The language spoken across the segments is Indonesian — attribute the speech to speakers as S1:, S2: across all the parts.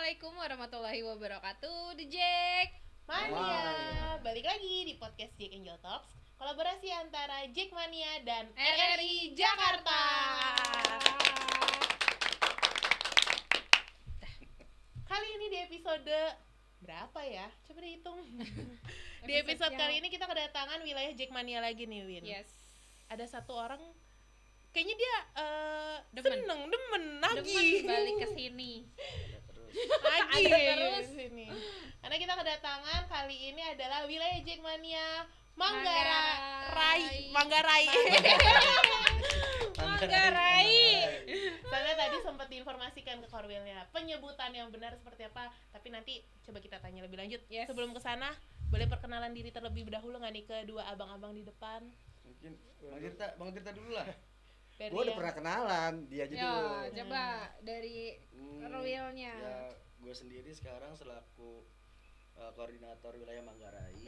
S1: Assalamualaikum warahmatullahi wabarakatuh. The Jack
S2: Mania, balik lagi di podcast Jack Angel Talks, kolaborasi antara Jack Mania dan RRI Jakarta. Kali ini di episode berapa ya? Coba dihitung. Di episode kali ini kita kedatangan wilayah Jack Mania lagi nih, Win.
S1: Yes.
S2: Ada satu orang, kayaknya dia
S1: Demen
S2: nagih
S1: balik ke sini.
S2: lagi
S1: Ada terus.
S2: di sini. Karena kita kedatangan kali ini adalah wilayah Jack Mania Manggarai.
S1: Manggarai.
S2: Soalnya tadi sempat diinformasikan ke Korwilnya penyebutan yang benar seperti apa, tapi nanti coba kita tanya lebih lanjut.
S1: Yes.
S2: Sebelum kesana, boleh perkenalan diri terlebih dahulu nggak nih ke dua abang-abang di depan?
S3: Mungkin Bang Tirta dulu lah.
S2: Dari
S4: Gue udah
S2: yang-
S4: pernah kenalan, dia aja
S1: Yo,
S4: dulu.
S1: coba dari Royalnya.
S3: Ya, gue sendiri sekarang selaku koordinator wilayah Manggarai.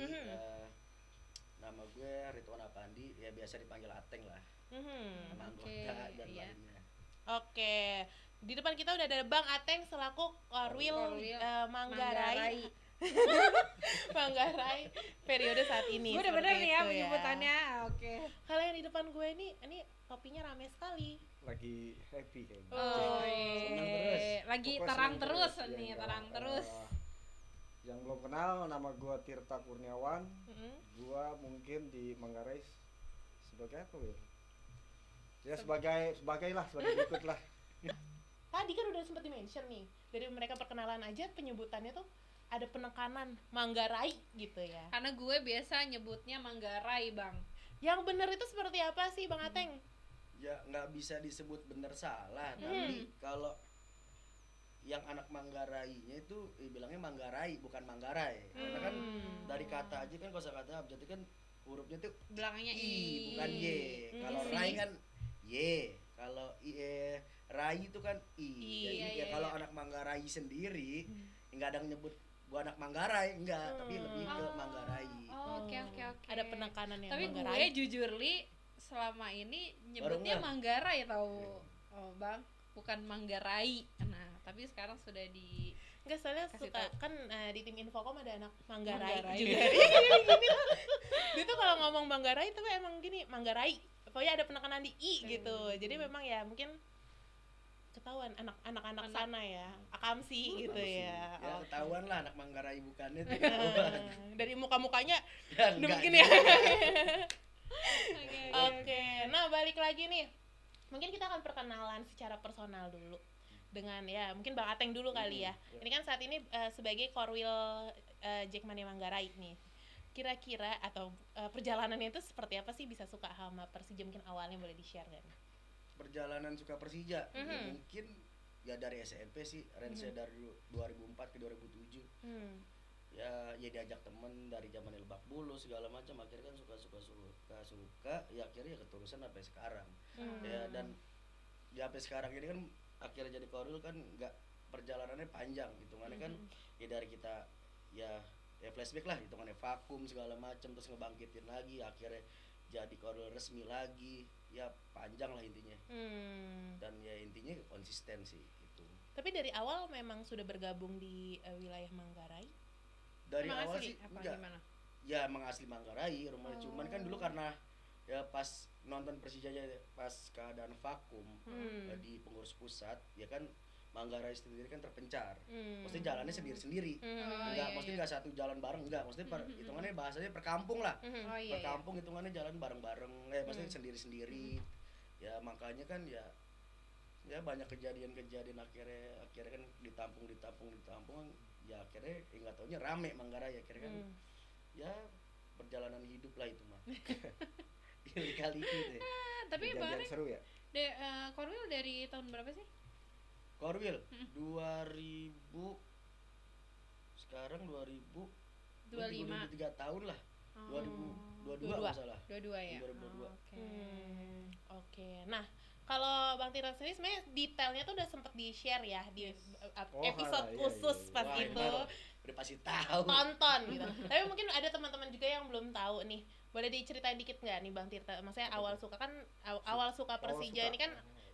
S3: Nama gue Ridwan Apandi, ya biasa dipanggil Ateng lah. Nama anggota
S1: Oke,
S3: dan
S1: iya.
S3: lainnya.
S2: Oke, di depan kita udah ada Bang Ateng selaku Korwil
S1: Korwil
S2: Manggarai. Manggarai periode saat ini.
S1: Gue udah bener
S2: seperti
S1: nih ya
S2: itu
S1: penyebutannya. Oke.
S2: Kalau yang di depan gue ini topinya rame sekali.
S4: Lagi happy kayaknya.
S2: Oh,
S3: senang terus.
S1: Lagi
S4: Pokoknya
S1: terang
S4: senang
S1: terus
S4: Ya,
S1: nih,
S4: enggak.
S1: terang terus.
S4: Yang belum kenal, nama gue Tirta Kurniawan.
S2: Mm-mm.
S4: Gue mungkin di Manggarai sebagai apa ya? Ya sebagai berikut lah.
S2: Tadi kan udah sempat di-mention nih, dari mereka perkenalan aja penyebutannya tuh ada penekanan Manggarai gitu ya.
S1: Karena gue biasa nyebutnya Manggarai, Bang.
S2: Yang benar itu seperti apa sih Bang Ateng?
S3: Ya nggak bisa disebut benar salah, tapi kalau yang anak Manggarainya itu bilangnya Manggarai bukan Manggarai. Karena kan dari kata aja kan kosakata abjad kan hurufnya tuh
S1: Belakangnya
S3: I bukan Y. Kalau
S2: Hmm.
S3: Rai kan Y. Kalau Rai itu kan I. Jadi
S1: Iya,
S3: ya
S1: iya,
S3: kalau
S1: iya.
S3: anak Manggarai sendiri nggak ada yang nyebut gua anak Manggarai, enggak, tapi lebih ke Manggarai.
S1: Oh, oke.
S2: Ada penekanan yang
S1: Tapi gue
S2: Manggarai.
S1: jujur li selama ini nyebutnya
S3: Baru nggak?
S1: Manggarai tau. Oh, Bang, bukan Manggarai. Nah, tapi sekarang sudah di
S2: Enggak, soalnya
S1: Kasih
S2: suka
S1: tahu.
S2: kan di tim Infocom ada anak Manggarai
S1: Manggarai.
S2: juga. Gini tuh. Dia tuh kalau ngomong Manggarai tapi emang gini Manggarai. Pokoknya ada penekanan di I gitu. Jadi memang ya mungkin ketahuan anak-anak sana ya. Akamsi gitu ya.
S3: Ya
S2: Oke.
S3: ketahuan lah anak Manggarai bukannya tuh ketahuan.
S2: Dari muka-mukanya
S3: Ya,
S2: udah
S3: enggak
S2: mungkin ya.
S1: Oke.
S2: Oke, nah balik lagi nih. Mungkin kita akan perkenalan secara personal dulu dengan ya mungkin Bang Ateng dulu kali ya. Ini kan saat ini sebagai Korwil Jack Mania Manggarai nih. Kira-kira atau perjalanannya itu seperti apa sih bisa suka sama Persija, mungkin awalnya boleh di-share kan?
S3: Perjalanan suka Persija ya
S2: Mhm.
S3: mungkin ya dari SMP sih, range dari 2004 ke 2007. Ya diajak temen dari zaman Lebak Bulus segala macam, akhirnya kan suka ya akhirnya ya keterusan sampai sekarang. Ya dan ya sampai sekarang ini kan akhirnya jadi Korwil kan nggak, perjalanannya panjang hitungannya kan ya dari kita ya flashback lah hitungannya, vakum segala macam terus ngebangkitin lagi akhirnya jadi Korwil resmi lagi, ya panjang lah intinya. Dan ya intinya konsisten sih itu.
S2: Tapi dari awal memang sudah bergabung di wilayah Manggarai.
S3: Dari
S1: Emang
S3: awal
S1: asli?
S3: sih
S1: Apa
S3: enggak.
S1: gimana?
S3: Ya emang asli Manggarai rumahnya, cuman kan dulu karena ya pas nonton Persija aja pas keadaan vakum di pengurus pusat ya kan Manggarai sendiri kan terpencar. Maksudnya jalannya sendiri-sendiri. Enggak,
S1: iya,
S3: maksudnya
S1: iya.
S3: enggak satu jalan bareng, enggak. Maksudnya hitungannya bahasanya per kampung lah.
S1: Oh iya.
S3: Per kampung hitungannya jalan bareng-bareng. Maksudnya sendiri-sendiri. Ya makanya kan ya banyak kejadian-kejadian akhirnya kan ditampung ya akhirnya enggak taunya rame Manggarai akhirnya kan ya perjalanan hidup lah itu mah. Kali gitu ya.
S1: Tapi
S4: Kejadian
S1: Bang
S4: seru ya.
S1: Korwil dari tahun berapa sih?
S3: Korwil 2000 sekarang
S1: 25.
S3: 3 tahun lah. 2022
S2: 22.
S3: masalah.
S1: 22 ya.
S3: 2022.
S1: Oke.
S2: Oke. Nah, kalau Bang Tira sendiri sebenarnya detailnya tuh udah sempet di-share ya di episode
S4: iya,
S2: khusus
S4: iya.
S2: pas
S3: Wah,
S2: itu.
S3: udah pasti tahu.
S2: Tonton gitu. Tapi mungkin ada teman-teman juga yang belum tahu nih. Boleh diceritain dikit nggak nih Bang Tirta? Maksudnya awal suka kan awal suka Persija
S4: suka.
S2: ini kan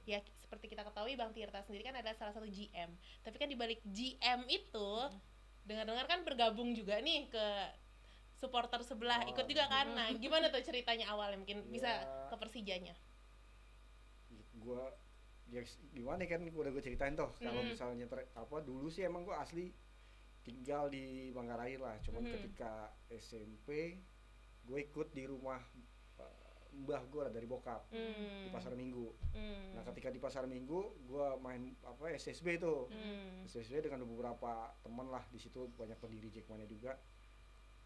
S2: ya seperti kita ketahui Bang Tirta sendiri kan adalah salah satu GM. Tapi kan di balik GM itu dengar-dengar kan bergabung juga nih ke supporter sebelah, ikut juga kan. Nah, gimana tuh ceritanya awalnya, mungkin bisa ke Persijanya?
S4: Gua ya gimana kan udah gue ceritain toh. Kalau misalnya dulu sih emang gue asli tinggal di Manggarai lah. Cuman ketika SMP gue ikut di rumah mbah gue dari bokap di Pasar Minggu. Nah ketika di Pasar Minggu gue main SSB tuh, SSB dengan beberapa teman lah, di situ banyak pendiri Jackmania juga.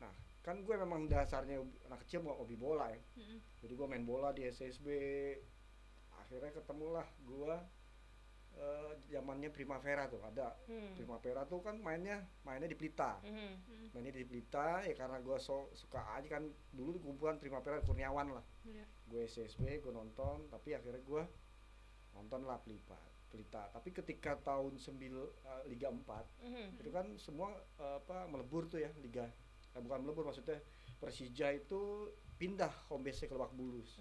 S4: Nah kan gue memang dasarnya anak kecil mau hobi bola ya, jadi gue main bola di SSB. Akhirnya ketemulah gue zamannya Primavera tuh ada. Primavera tuh kan mainnya di Pelita. Mainnya di Pelita ya karena gue suka aja kan, dulu kumpulan Primavera Kurniawan lah. Gue SSB, gue nonton, tapi akhirnya gue nonton lah Pelita. Tapi ketika tahun Liga 4 itu kan semua melebur tuh ya liga. Bukan melebur, maksudnya Persija itu pindah home base ke Lebak Bulus.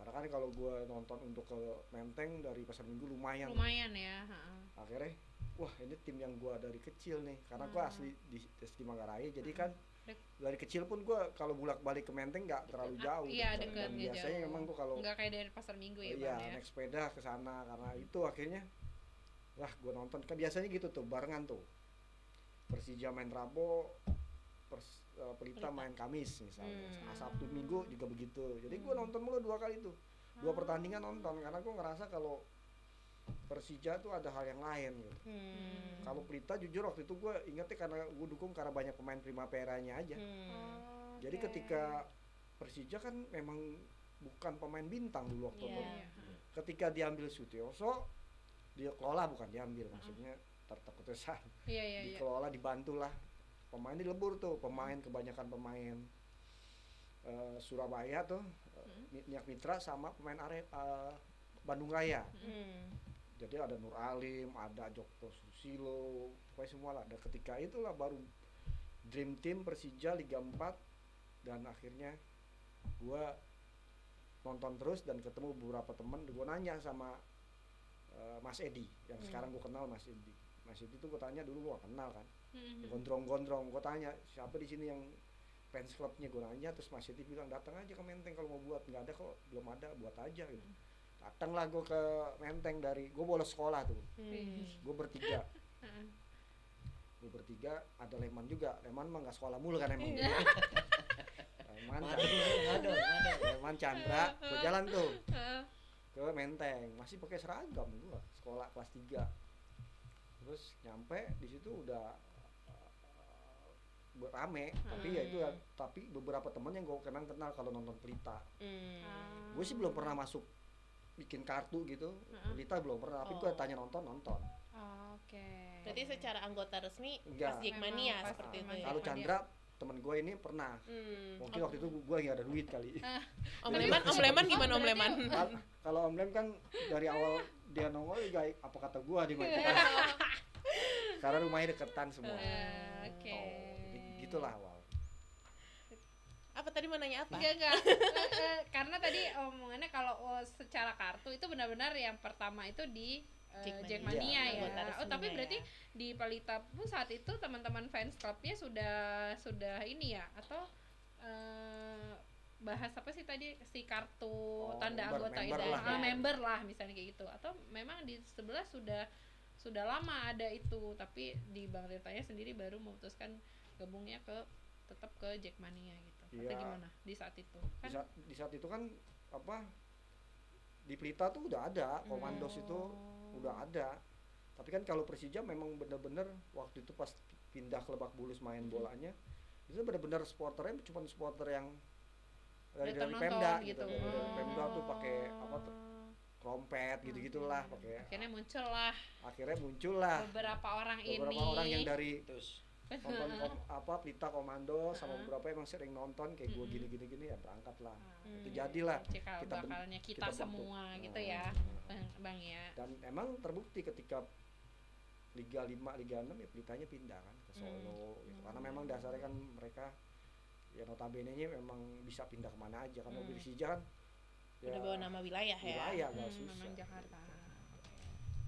S4: Karena kan kalau gue nonton untuk ke Menteng dari Pasar Minggu lumayan
S1: ya.
S4: Akhirnya wah ini tim yang gue dari kecil nih, karena gue asli di Manggarai, jadi kan dari kecil pun gue kalau bolak-balik ke Menteng nggak terlalu jauh.
S1: Iya, dekat,
S4: biasanya
S1: jauh.
S4: Memang gue kalau
S1: nggak kayak dari Pasar Minggu ya,
S4: iya,
S1: Bang, ya.
S4: naik sepeda ke sana, karena itu akhirnya wah gue nonton kan biasanya gitu tuh barengan tuh, Persija main Rabu, Pelita main Kamis misalnya. Sabtu Minggu juga begitu. Jadi gue nonton mulu 2 kali tuh. 2 pertandingan nonton, karena gue ngerasa kalau Persija tuh ada hal yang lain gitu. Kalau Pelita jujur waktu itu gue ingetnya karena gue dukung karena banyak pemain Primaveranya aja. Jadi ketika Persija kan memang bukan pemain bintang dulu waktu itu. Ketika diambil Sutioso, dia kelola, bukan diambil, maksudnya tertekesan. Dikelola, dibantulah. Pemainnya dilebur tuh, kebanyakan pemain Surabaya tuh, Niak Mitra sama pemain Bandung Raya. Jadi ada Nur Alim, ada Joko Susilo, pokoknya semua lah. Dan ketika itulah baru Dream Team Persija Liga 4, dan akhirnya gue nonton terus dan ketemu beberapa teman. Gue nanya sama Mas Edi, yang sekarang gue kenal, Mas Edi. Mas Edi tuh gue tanya, dulu gue gak kenal kan. Gondrong-gondrong, gue tanya siapa di sini yang fans clubnya, gue nanya, terus Mas Edi bilang datang aja ke Menteng kalau mau buat. Nggak ada kok, belum ada, buat aja gitu. Datanglah gue ke Menteng, gue bolos sekolah tuh. Gue bertiga, ada Leman juga. Leman mah nggak sekolah mulu kan emang. Leman Chandra, gue jalan tuh ke Menteng, masih pakai seragam gue, sekolah kelas 3. Terus nyampe di situ udah rame, tapi ya itu tapi beberapa teman yang gue kenal kalau nonton Pelita. Gue sih belum pernah masuk bikin kartu gitu, Pelita belum pernah, tapi gue tanya nonton.
S2: Berarti secara anggota resmi
S4: enggak,
S2: pas Jackmania seperti itu ya.
S4: Kalau Chandra temen gue ini pernah, mungkin waktu itu gue nggak ada duit kali.
S2: Om Leman gimana Om Leman?
S4: Kalau Om Lem kan dari awal dia nongol juga apa kata gue di mana, karena rumahnya deketan semua. Gitulah awal.
S2: Apa tadi mau nanya apa?
S1: Enggak. Karena tadi omongannya kalau secara kartu itu benar-benar yang pertama itu di Jackmania ya. Tapi berarti di Pelita pun saat itu teman-teman fans clubnya sudah ini ya, atau bahas apa sih tadi, si kartu tanda anggota itu, member lah misalnya kayak gitu, atau memang di sebelah sudah lama ada itu, tapi di Bang Tirtanya sendiri baru memutuskan gabungnya tetap ke Jackmania gitu, atau gimana di saat itu kan?
S4: Di saat itu kan di Pelita tuh udah ada Komandos, itu udah ada. Tapi kan kalau Persija memang bener-bener waktu itu pas pindah ke Lebak Bulus main bolanya, itu bener-bener supporternya cuma supporter yang dari Pemda gitu. Dari Pemda tuh pakai trompet gitu-gitulah, pakai. Akhirnya muncullah beberapa orang yang dari nonton Pelita Komando, sama beberapa emang sering nonton kayak gue gini ya, berangkat lah. Itu jadilah
S1: kita semua bentuk, gitu ya, Bang ya. Dan
S4: emang terbukti ketika Liga 5, Liga 6 ya Pelitanya pindah kan ke Solo gitu. Karena memang dasarnya kan mereka ya notabene-nya memang bisa pindah kemana aja kan. Persija kan
S2: udah bawa nama wilayah ya.
S4: Wilayah nggak susah.
S1: Memang Jakarta.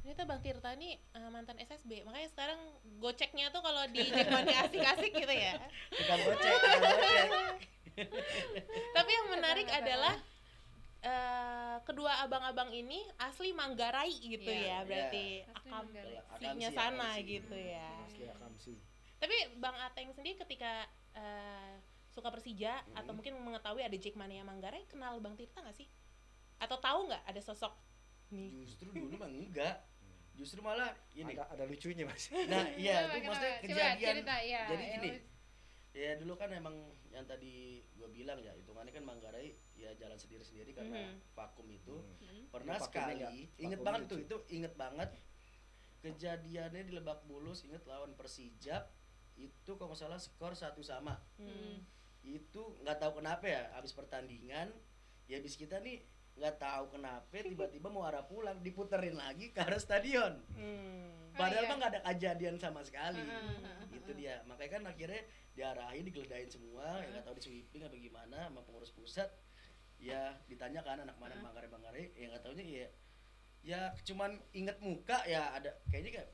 S2: Ternyata Bang Tirta ini mantan SSB, makanya sekarang goceknya tuh kalau di Jackmania asik-asik gitu ya.
S3: Tukang gocek, tukang gocek.
S2: Tapi yang menarik adalah kedua abang-abang ini asli Manggarai gitu
S1: Iya,
S2: ya, berarti
S1: Asli
S2: akamsinya
S3: Akamsi,
S2: sana
S3: akamsi.
S2: gitu ya.
S4: Asli Akamsi.
S2: Tapi Bang Ateng sendiri ketika suka Persija atau mungkin mengetahui ada Jackmania Manggarai, kenal Bang Tirta nggak sih? Atau tahu nggak ada sosok nih?
S3: Justru dulu mah enggak. Justru malah ini.
S4: Ada lucunya Mas.
S3: Nah, iya itu maksudnya kejadian.
S1: Cerita, ya,
S3: Jadi gini. Ya dulu kan emang yang tadi gue bilang ya, hitungannya kan Manggarai ya jalan sendiri-sendiri karena vakum itu. Pernah
S4: Ini vakumnya
S3: sekali,
S4: nggak?
S3: inget
S4: Vakumnya
S3: banget
S4: lucu.
S3: itu inget banget kejadiannya di Lebak Bulus, inget lawan Persijap itu kalau nggak salah skor 1-1. Itu nggak tahu kenapa ya, habis pertandingan ya habis kita nih nggak tahu kenapa tiba-tiba mau arah pulang diputerin lagi ke arah stadion. Padahal
S1: iya.
S3: mah nggak ada kejadian sama sekali. Itu dia. Makanya kan akhirnya diarahin, digeledahin semua, ya nggak tahu di sweeping apa gimana sama pengurus pusat. Ya ditanya kan anak mana Manggarai, ya nggak taunya ya cuman inget muka ya ada kayaknya kayak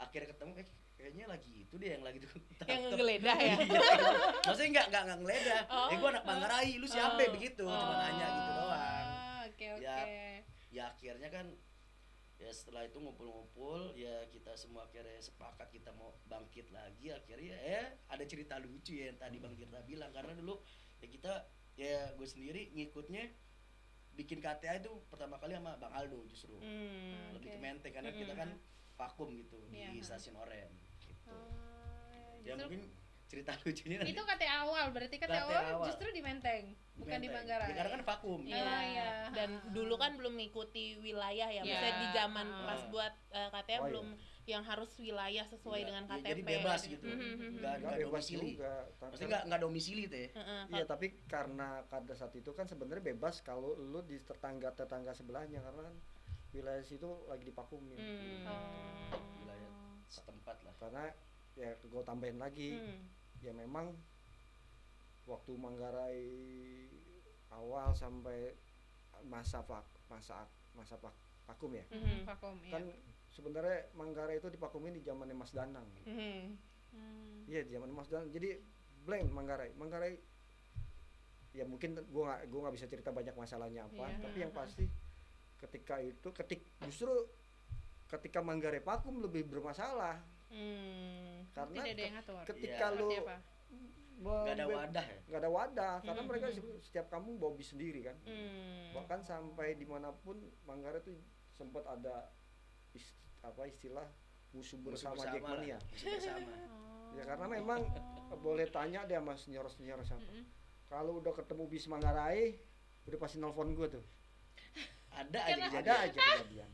S3: akhirnya ketemu kayaknya lagi itu dia yang lagi tuh
S2: Yang ngegeledah ya.
S3: Maksudnya nggak ngeledah. Gua anak Manggarai, lu siapa begitu, cuma nanya gitu doang.
S1: Oke.
S3: Ya akhirnya kan ya setelah itu ngumpul-ngumpul ya kita semua akhirnya sepakat kita mau bangkit lagi. Akhirnya ada cerita lucu ya yang tadi Bang Tirta bilang, karena dulu ya kita ya gue sendiri ngikutnya bikin KTA itu pertama kali sama Bang Aldo justru. Lebih ke Menteng karena kita kan vakum gitu di stasiun Oren gitu. Ya
S1: Justru
S3: mungkin cerita lucunya nanti.
S1: itu KTA awal, berarti KTA awal justru di Menteng, bukan di
S3: Menteng.
S1: Manggarai.
S3: Ya, karena kan vakum.
S2: Iya.
S1: iya.
S2: Dan dulu kan belum mengikuti wilayah ya.
S1: Iya.
S2: Maksudnya di zaman pas buat KTA
S4: Oh,
S2: belum yang harus wilayah sesuai
S3: Iya,
S2: dengan
S3: ya,
S2: KTP.
S3: jadi bebas gitu.
S4: Nggak
S3: Nggak
S4: bebas
S3: domisili.
S4: juga.
S3: Maksudnya nggak domisili teh.
S4: Iya, tapi karena pada saat itu kan sebenarnya bebas kalau lu di tetangga sebelahnya, karena kan wilayah situ lagi dipakumin.
S3: Wilayah setempat lah.
S4: Karena ya gue tambahin lagi, ya memang waktu Manggarai awal sampai masa vakum ya.
S1: Vakum,
S4: Kan sebenarnya Manggarai itu dipakumin di zamannya Mas Danang. Iya, di zaman Mas Danang. Jadi blank Manggarai ya mungkin gua nggak bisa cerita banyak masalahnya apa, tapi yang pasti ketika Manggarai vakum lebih bermasalah. Karena
S1: tidak ada yang ngatur.
S4: ketika
S3: Iya.
S4: lu
S1: Artinya apa?
S3: Nggak ada wadah ya.
S4: nggak ada wadah, karena mereka setiap kampung bawa bis sendiri kan. Bahkan sampai dimanapun Manggarai tuh sempat ada istilah musuh bersama Jackmania.
S3: Musuh bersama.
S4: Ya karena memang boleh tanya deh sama senior siapa. Kalau udah ketemu bis Manggarai udah pasti nelfon gue tuh.
S3: Ada aja
S4: Ada
S3: kejadian.
S4: aja kejadian.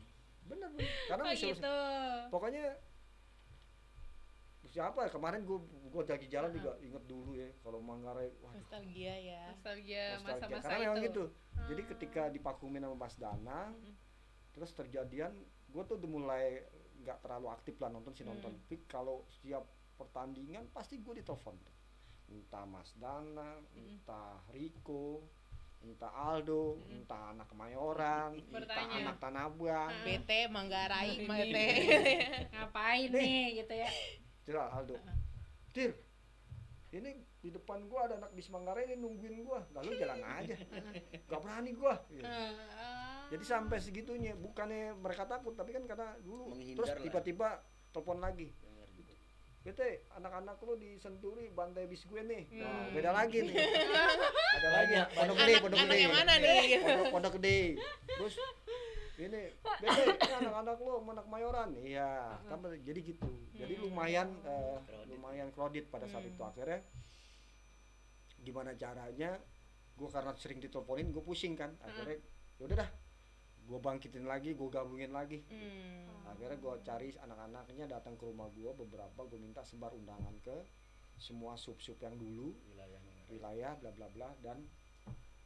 S4: Bener. Karena
S1: gitu.
S4: pokoknya siapa kemarin gue lagi jalan juga inget dulu ya kalau Manggarai, waduh,
S2: Nostalgia ya.
S1: Nostalgia
S4: nostalgia.
S1: masa-masa
S4: Karena memang
S1: itu.
S4: gitu. Jadi ketika dipakumin sama Mas Danang, terus terjadian gue tuh udah mulai nggak terlalu aktif lah nonton. Tapi kalau setiap pertandingan pasti gue ditelepon tuh. Entah Mas Danang, entah Riko, entah Aldo, entah anak Kemayoran, entah
S1: Bertanya.
S4: anak Tanah Abang.
S2: BT Manggarai, BT.
S1: Ngapain nih gitu ya.
S4: Cira Aldo, Tir, ini di depan gua ada anak bis Manggarai ini nungguin gua, lalu jalan aja, gak berani gua. Gitu. Jadi sampai segitunya, bukannya mereka takut, tapi kan karena dulu
S3: Menghindar
S4: terus
S3: lah.
S4: tiba-tiba telepon lagi, bete anak-anak lu di Senturi bantai bis gue nih. Nah, beda lagi nih. Ada lagi
S3: Banyak,
S4: Pondok
S3: banyak.
S4: Gede,
S2: Anak yang mana nih?
S4: Pondok Gede. Terus ini bete ini anak-anak lu sama anak Mayoran. Iya, kan jadi gitu. Jadi lumayan kredit pada saat itu. Akhirnya gimana caranya? Gue karena sering diteleponin, gue pusing kan. Akhirnya yaudah dah, gue bangkitin lagi, gue gabungin lagi. Akhirnya gue cari anak-anaknya datang ke rumah gue beberapa, gue minta sebar undangan ke semua sub-sub yang dulu wilayah bla bla bla, dan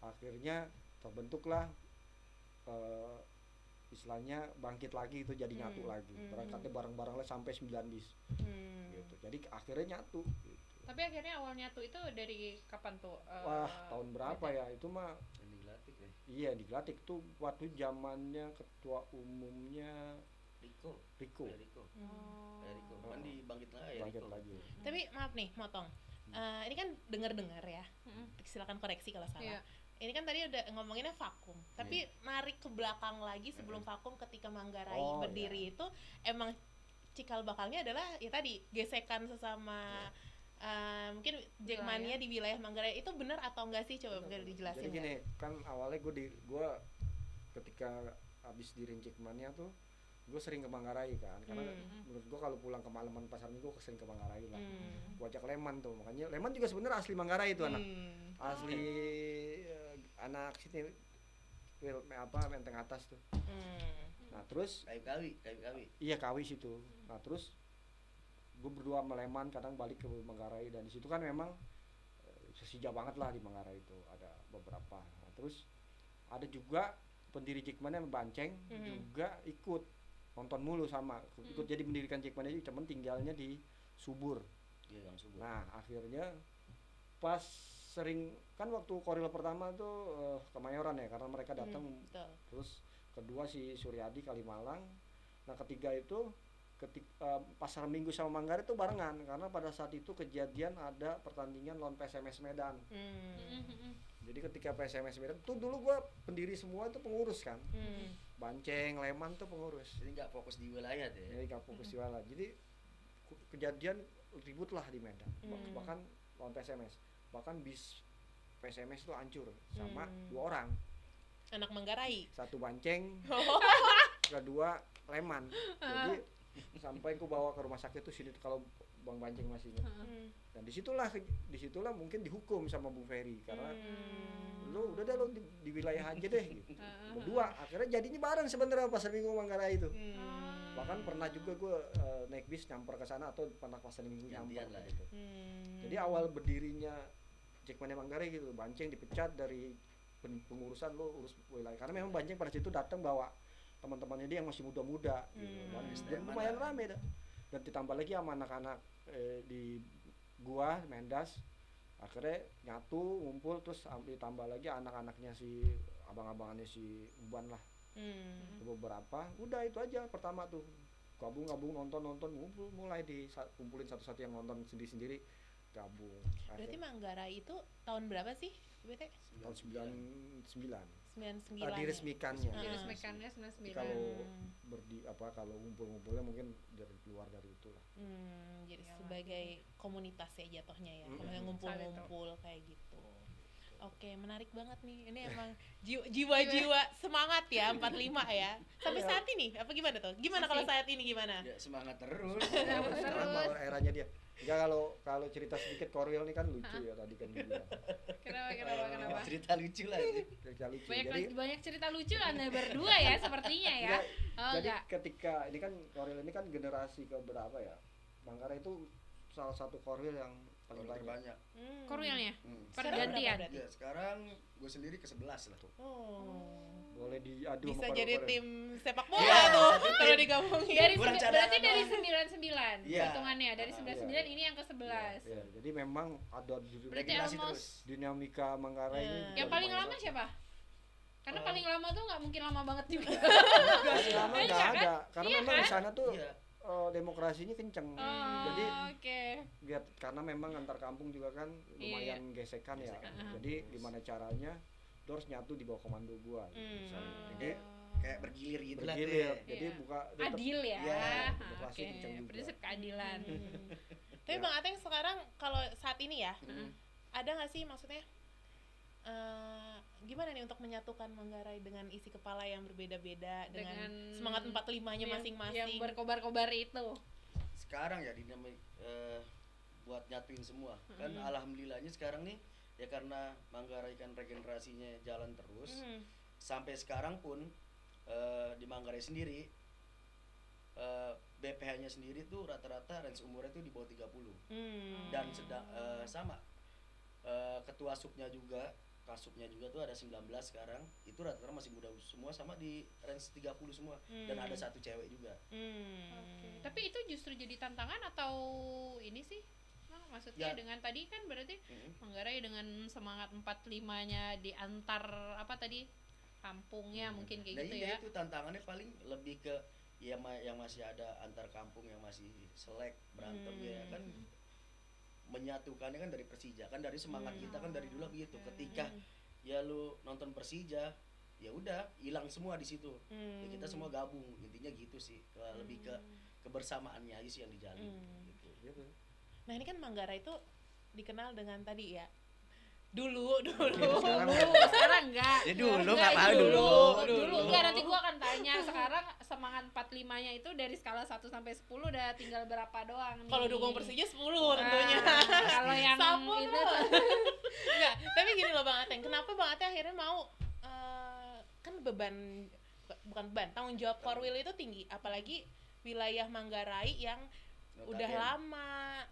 S4: akhirnya terbentuklah istilahnya bangkit lagi, itu jadi nyatu lagi. Berangkatnya bareng-bareng lah sampai 9 bis gitu. Jadi akhirnya nyatu gitu.
S1: Tapi akhirnya awal nyatu itu dari kapan tuh?
S4: Wah, tahun berapa ya? Itu mah
S3: Yang dilatih
S4: Iya di Glatik tuh waktu zamannya ketua umumnya
S3: Riko.
S4: Riko.
S3: Kan dibangkit lagi ya
S4: Bangkit
S3: Riko.
S4: lagi.
S2: Tapi maaf nih, motong. Ini kan dengar-dengar ya. Silakan koreksi kalau salah.
S1: Iya.
S2: Ini kan tadi udah ngomonginnya vakum, tapi narik ke belakang lagi sebelum vakum ketika Manggarai
S4: Oh,
S2: berdiri itu emang cikal bakalnya adalah ya tadi gesekan sesama mungkin Jackmania di wilayah Manggarai itu benar atau enggak sih, coba mungkin dijelasin.
S4: Jadi gini, kan awalnya gue ketika habis di Jackmania tuh gue sering ke Manggarai kan, karena menurut gue kalau pulang ke malaman pasar minggu gue sering ke Manggarai lah. Gue ajak Leman tuh, makanya Leman juga sebenarnya asli Manggarai itu anak, asli anak sini, Menteng Atas tuh. Nah terus
S3: Kayu kawi.
S4: iya Kawi situ. Nah terus gue berdua sama Leman kadang balik ke Manggarai, dan di situ kan memang sesija banget lah di Manggarai itu ada beberapa. Nah, terus ada juga pendiri Jackmania Banceng juga ikut nonton mulu sama ikut jadi mendirikan Jackmania, cuman tinggalnya di Subur.
S3: Iya yang Subur.
S4: Nah akhirnya pas sering kan waktu koril pertama tuh Kemayoran ya, karena mereka datang. Terus kedua si Suryadi Kalimalang. Nah ketiga itu pasar minggu sama Manggarai itu barengan, karena pada saat itu kejadian ada pertandingan lawan PSMS Medan. Jadi ketika PSMS Medan tuh dulu gue pendiri semua itu pengurus kan. Banceng, Leman tuh pengurus.
S3: Jadi nggak fokus di wilayah deh.
S4: Jadi nggak fokus di wilayah. Jadi kejadian ribut lah di Medan. Bahkan lawan PSMS. Bahkan bis PSMS itu hancur sama 2 orang.
S2: Anak Manggarai.
S4: Satu Banceng, kedua Leman. Jadi sampai aku bawa ke rumah sakit tuh sini tuh kalau Bang Banceng masih ingat. Dan disitulah mungkin dihukum sama Bu Ferry karena lu udah deh lu di wilayah aja deh gitu. Berdua akhirnya jadinya bareng sebenarnya pasar minggu Manggarai itu. Bahkan pernah juga gue naik bis nyamper ke sana atau pernah pasar minggu nyamper
S3: lah
S4: gitu. Jadi awal berdirinya Jackmania Manggarai gitu, Banceng dipecat dari pengurusan lo urus wilayah karena memang Banceng pada situ datang bawa teman-temannya dia yang masih muda-muda gitu. Dan lumayan rame dah. Dan ditambah lagi sama anak-anak di gua Mendas, akhirnya nyatu ngumpul, terus ditambah lagi anak-anaknya si abang-abangannya si Uban lah. Itu beberapa, udah itu aja pertama tuh gabung nonton ngumpul, mulai kumpulin satu-satu yang nonton sendiri-sendiri gabung.
S2: Berarti Manggarai itu tahun berapa sih BT?
S4: Tahun 99
S2: 99
S4: diresmikannya.
S1: Diresmikannya 99.
S4: Kalau ngumpul-ngumpulnya mungkin dari luar dari itulah.
S2: Jadi sebagai komunitas ya jatuhnya ya. Kalau yang ngumpul-ngumpul kayak gitu. Oke, menarik banget nih. Ini emang jiwa-jiwa semangat ya 45 ya. Sampai saat ini apa gimana tuh? Gimana kalau saat ini gimana?
S3: Ya semangat terus.
S4: Sekarang mau eranya dia. Enggak, kalau cerita sedikit Korwil ini kan lucu ya tadi kan dibilang.
S1: Kenapa?
S3: Cerita lucu lah ini.
S4: Cerita lucu.
S1: Banyak cerita lucu Anda berdua ya sepertinya ya.
S4: Jadi ketika ini kan Korwil ini kan generasi ke berapa ya? Manggarai itu salah satu Korwil yang paling
S3: banyak.
S1: Korwilnya
S2: Pergantian.
S3: Ya, sekarang gue sendiri ke-11 lah.
S4: Boleh diadu
S2: bisa
S4: sama
S2: jadi
S4: Korwil.
S2: tim sepak bola tuh kalau digabungin.
S1: Berarti dari 99 hitungannya. Dari 99 ini yang ke-11.
S4: Ya, jadi memang ada
S1: Berarti almost
S4: dinamika Manggarai ini.
S1: Yang paling lama siapa? Karena paling lama tuh nggak mungkin lama banget juga.
S4: Paling lama nggak
S1: Iya
S4: ada, karena
S1: Iya
S4: memang
S1: kan?
S4: di sana tuh demokrasinya kenceng. Jadi
S1: Oke.
S4: karena memang antar kampung juga kan lumayan gesekan ya. Jadi gimana caranya itu harus nyatu di bawah komando gua gitu.
S3: Jadi kayak bergilir gitu lah.
S4: Jadi buka
S1: Adil ya.
S4: demokrasi kenceng juga.
S1: Prinsip keadilan.
S2: Tapi Bang Ateng sekarang kalau saat ini ya, ada nggak sih maksudnya gimana nih untuk menyatukan Manggarai dengan isi kepala yang berbeda-beda dengan semangat 45-nya masing-masing
S1: yang berkobar-kobar itu.
S3: Sekarang ya dinamik buat nyatuin semua. Kan alhamdulillahnya sekarang nih ya karena Manggarai kan regenerasinya jalan terus. Sampai sekarang pun di Manggarai sendiri BPH-nya sendiri tuh rata-rata range umurnya tuh di bawah 30. Dan sama ketua subnya juga, kasubnya juga tuh ada 19 sekarang. Itu rata-rata masih muda semua, sama di range 30 semua. Dan ada satu cewek juga.
S1: Oke. Tapi itu justru jadi tantangan atau ini sih? Maksudnya
S3: Ya.
S1: dengan tadi kan berarti Manggarai dengan semangat 45-nya di antar apa tadi kampungnya mungkin kayak
S3: Nah,
S1: gitu
S3: iya,
S1: ya.
S3: itu tantangannya paling lebih ke ya yang masih ada antar kampung yang masih selek berantem ya kan, menyatukannya kan dari Persija kan, dari semangat kita kan dari dulu begitu. Ketika ya lu nonton Persija ya udah hilang semua di situ. Ya kita semua gabung, intinya gitu sih. Lebih ke kebersamaannya aja sih yang dijalin gitu.
S2: Nah ini kan Manggarai itu dikenal dengan tadi ya dulu
S1: Sekarang enggak.
S3: Ya dulu
S1: Enggak,
S3: nggak tahu
S1: itu
S3: dulu.
S1: enggak, nanti gua akan tanya. Sekarang semangat 45-nya itu dari skala 1 sampai 10 udah tinggal berapa doang nih.
S2: kalau dukung Persija 10 tentunya.
S1: Kalau yang
S2: Sapu
S1: itu
S2: enggak, tapi gini loh Bang Ateng, kenapa Bang Ateng akhirnya mau kan bukan beban, tanggung jawab Korwil itu tinggi, apalagi wilayah Manggarai yang udah lama,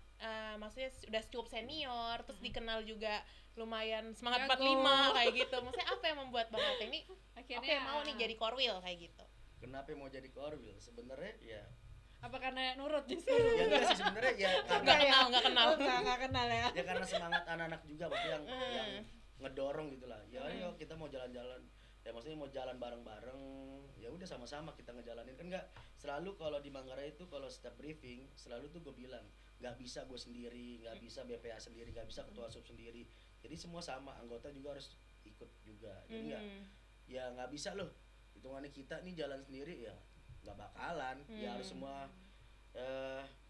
S2: maksudnya udah cukup senior, terus dikenal juga lumayan semangat
S1: Jago.
S2: 45 kayak gitu. Maksudnya apa yang membuat Bang Ateng ini
S1: akhirnya
S2: mau nih jadi Korwil kayak gitu?
S3: Kenapa mau jadi Korwil? Sebenarnya ya
S1: apa karena nurut disuruh?
S3: ya enggak sih sebenarnya ya karena
S2: Nggak kenal.
S1: Enggak kenal ya.
S3: ya karena semangat anak-anak juga maksudnya yang ngedorong gitulah. Ya ayo kita mau jalan-jalan. Ya maksudnya mau jalan bareng-bareng, ya udah sama-sama kita ngejalanin. Kan enggak selalu kalau di Manggarai itu kalau setiap briefing selalu tuh gue bilang nggak bisa gue sendiri, nggak bisa BPA sendiri, nggak bisa ketua sub sendiri. Jadi semua sama, anggota juga harus ikut juga. Jadi nggak bisa loh hitungannya kita nih jalan sendiri ya nggak bakalan. Ya harus semua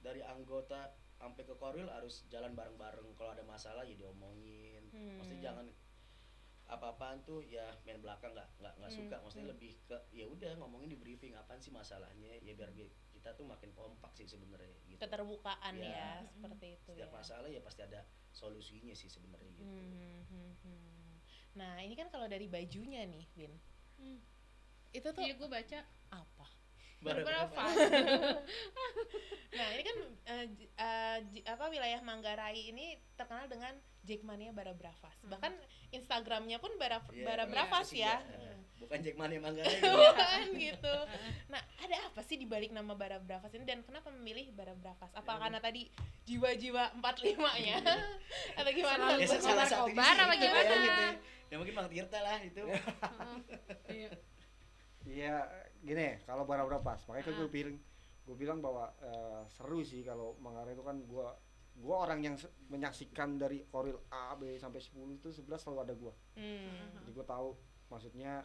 S3: dari anggota sampai ke Korwil harus jalan bareng-bareng. Kalau ada masalah ya diomongin. Maksudnya jangan apa-apaan tuh ya main belakang nggak suka. Maksudnya lebih ke ya udah ngomongin di briefing apaan sih masalahnya ya biar kita tuh makin kompak sih sebenarnya gitu.
S2: Keterbukaan
S3: Ya.
S2: ya, seperti itu
S3: Setiap
S2: ya.
S3: masalah ya pasti ada solusinya sih sebenarnya gitu.
S2: Nah ini kan kalau dari bajunya nih Win, itu tuh
S1: Iya gue baca
S2: apa?
S1: berapa?
S2: Nah ini kan wilayah Manggarai ini terkenal dengan Jackmania Barabravas. Bahkan Instagramnya pun
S3: Iya,
S2: Barabravas
S3: Persija.
S2: ya.
S3: Bukan Jackmania Manggarai.
S2: Bukan gitu. Nah ada apa sih di balik nama Barabravas ini dan kenapa memilih Barabravas? Apa karena tadi jiwa-jiwa 45-nya atau gimana?
S3: Ya salah satu
S1: Kobar apa gimana?
S3: gitu. Ya mungkin Bang Tirta lah itu.
S1: Iya.
S4: Iya gini, kalau Barabravas makanya kan gue bilang bahwa seru sih kalau Manggarai itu kan gue orang yang menyaksikan dari Korwil A, B sampai 10 itu 11 selalu ada gue. Jadi gue tahu maksudnya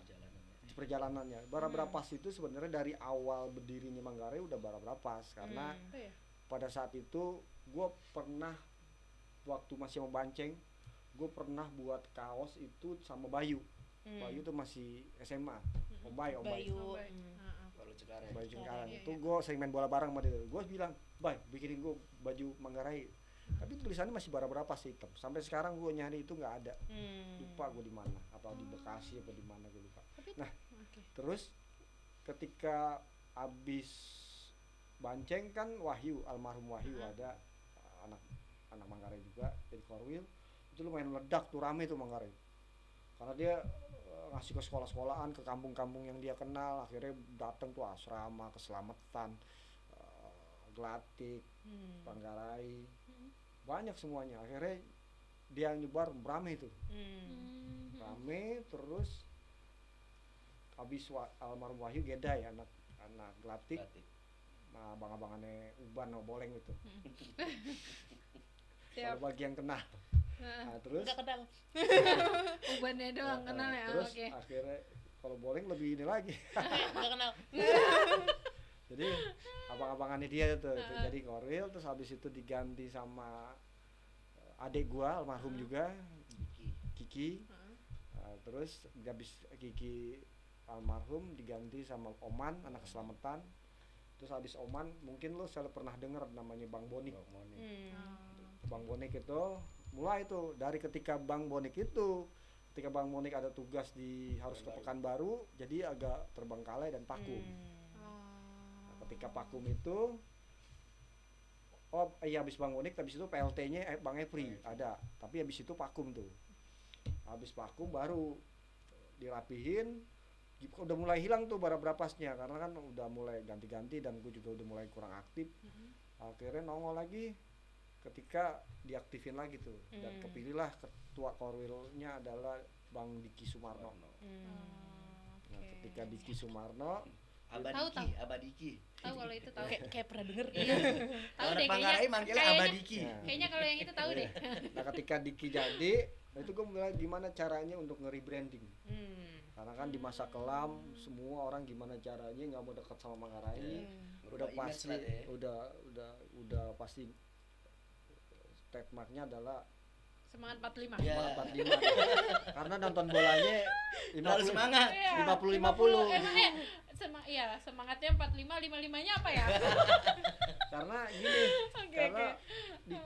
S4: perjalanannya. Barabravas itu sebenarnya dari awal berdirinya Manggarai udah Barabravas karena pada saat itu gue pernah waktu masih mau Banceng, gue pernah buat kaos itu sama Bayu. Bayu tuh masih SMA. Om Bayu.
S3: Kalau Cikarang.
S4: Bayu Cikarang
S1: Iya,
S4: itu gue sering main bola bareng sama dia. Gue bilang, "Bay, bikinin gue baju Manggarai." Tapi tulisannya masih Barabravas hitam. Sampai sekarang gue nyari itu nggak ada. Lupa gue di mana, apa di Bekasi apa di mana gue lupa. Nah, terus ketika abis Banceng kan Wahyu, almarhum Wahyu ada anak Manggarai juga jadi Korwil. Itu lumayan meledak tuh, rame tuh Manggarai. Karena dia ngasih ke sekolah-sekolahan, ke kampung-kampung yang dia kenal, akhirnya datang tuh asrama, keselamatan, Glatik, Manggarai, banyak semuanya. Akhirnya dia nyebar rame itu, rame terus. Habis almarhum Wahyu Geda ya anak Glatik, nah abang-abangannya Uban sama Boleng itu. Kalau bagi yang kenal. Nah, terus
S2: Nggak kenal.
S1: Ubannya doang kenal ya.
S4: terus
S1: Oke.
S4: akhirnya kalau Boleng lebih ini lagi.
S2: Nggak kenal.
S4: Jadi abang-abangannya dia tuh jadi Korwil, terus habis itu diganti sama adik gua almarhum juga Kiki. Terus habis Kiki almarhum diganti sama Oman anak keselamatan. Terus habis Oman mungkin lo selalu pernah dengar namanya Bang Bonik. Bang Bonik itu mulai itu dari ketika Bang Bonik ada tugas harus ke Pekanbaru, jadi agak terbengkalai dan vakum. Nah, ketika vakum itu habis Bang Bonik, habis itu PLT-nya Bang Epri ada, tapi habis itu vakum tuh. Habis vakum baru dirapihin, udah mulai hilang tuh Barabravasnya karena kan udah mulai ganti-ganti dan gue juga udah mulai kurang aktif. Akhirnya nongol lagi ketika diaktifin lagi tuh dan kepilihlah ketua korwilnya adalah Bang Diki Sumarno. Nah, ketika Diki Sumarno
S3: Abadiki.
S1: Tahu kalau itu tahu.
S2: Kayak pernah denger.
S1: Iya. Tahu deh
S3: Manggarai manggilnya
S1: kayaknya-
S3: Abadiki.
S1: Kayaknya kalau yang itu tahu deh.
S4: Nah ketika Diki jadi, nah itu gue mulai gimana caranya untuk nge-rebranding. Karena kan di masa kelam semua orang gimana caranya nggak mau dekat sama Manggarai. Udah
S3: Merubah image
S4: pasti,
S3: lah deh.
S4: udah pasti trademarknya adalah
S1: Semangat 45.
S3: Ya.
S4: 45. Karena nonton bolanya
S3: Terlalu semangat.
S1: Iya,
S4: 50-50.
S1: Emang semangatnya 45, 55-nya apa ya?
S4: Karena gini,
S1: Oke,
S4: karena
S1: oke.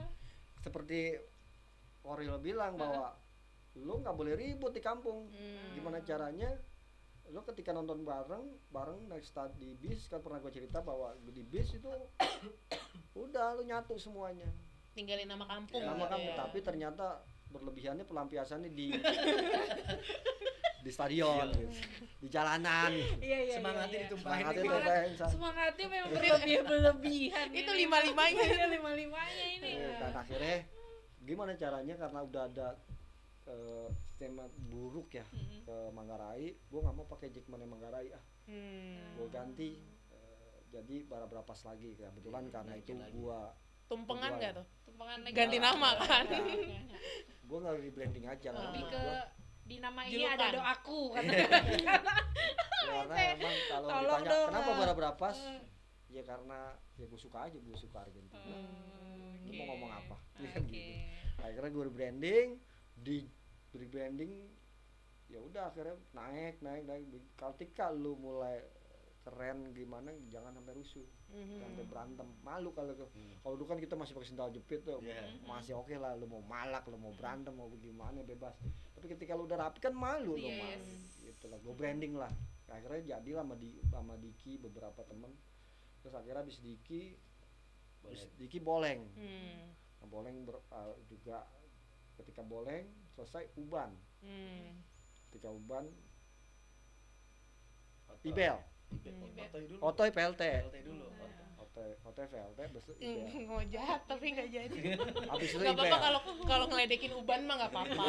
S4: seperti Koril bilang bahwa lu nggak boleh ribut di kampung. Gimana caranya? Lu ketika nonton bareng naik start di bis, kan pernah gue cerita bahwa di bis itu udah lu nyatu semuanya.
S2: Tinggalin nama kampung.
S4: Nama
S2: gitu
S4: kampung,
S2: ya.
S4: tapi ternyata berlebihannya pelampiasannya di stadion, di jalanan.
S1: Iya.
S3: Semangatnya ditumpahin.
S4: Semangatnya
S3: gitu.
S4: tuh
S1: Semangatnya memang berlebihan.
S2: Itu
S1: ini.
S2: 55-nya.
S1: Iya, 55-nya ini.
S4: Dan akhirnya gimana caranya karena udah ada tema buruk ya ke Manggarai, gue nggak mau pakai Jackmania Manggarai gue ganti jadi Barabrapas lagi. Kebetulan karena itu gue
S2: Tumpengan nggak tuh?
S1: Tumpangan lagi.
S2: Ganti nama kan?
S4: gue nggak rebranding aja
S1: Lebih
S4: karena
S1: ke
S4: gua,
S1: di nama ini
S2: Julukan.
S1: ada doaku kan.
S4: karena emang kalau
S1: Tolong
S4: ditanya
S1: dong,
S4: kenapa Barabrapas ya karena ya gue suka Argentina. Lu mau ngomong apa? Kan gitu. Akhirnya gue rebranding ya udah akhirnya naik. Ketika lu mulai keren gimana jangan sampai rusuh, sampai berantem, malu kalau dulu kan kita masih pakai sendal jepit tuh, masih oke lah, lu mau malak, lu mau berantem, mau gimana bebas. Tapi ketika lu udah rapi kan malu, lu malu, gitu lah. Gue branding lah, akhirnya jadilah sama Diki beberapa temen, terus akhirnya habis Diki Boleng, nah, Boleng juga ketika Boleng selesai Uban, ketika Uban Ibel. Otoy PLT
S3: dulu.
S4: Otoy PLT besok Ibel.
S2: Mau jahat tapi nggak jadi.
S4: Habis itu
S2: Nggak
S4: Ibel.
S2: apa-apa kalau ngeledekin Uban mah nggak apa-apa.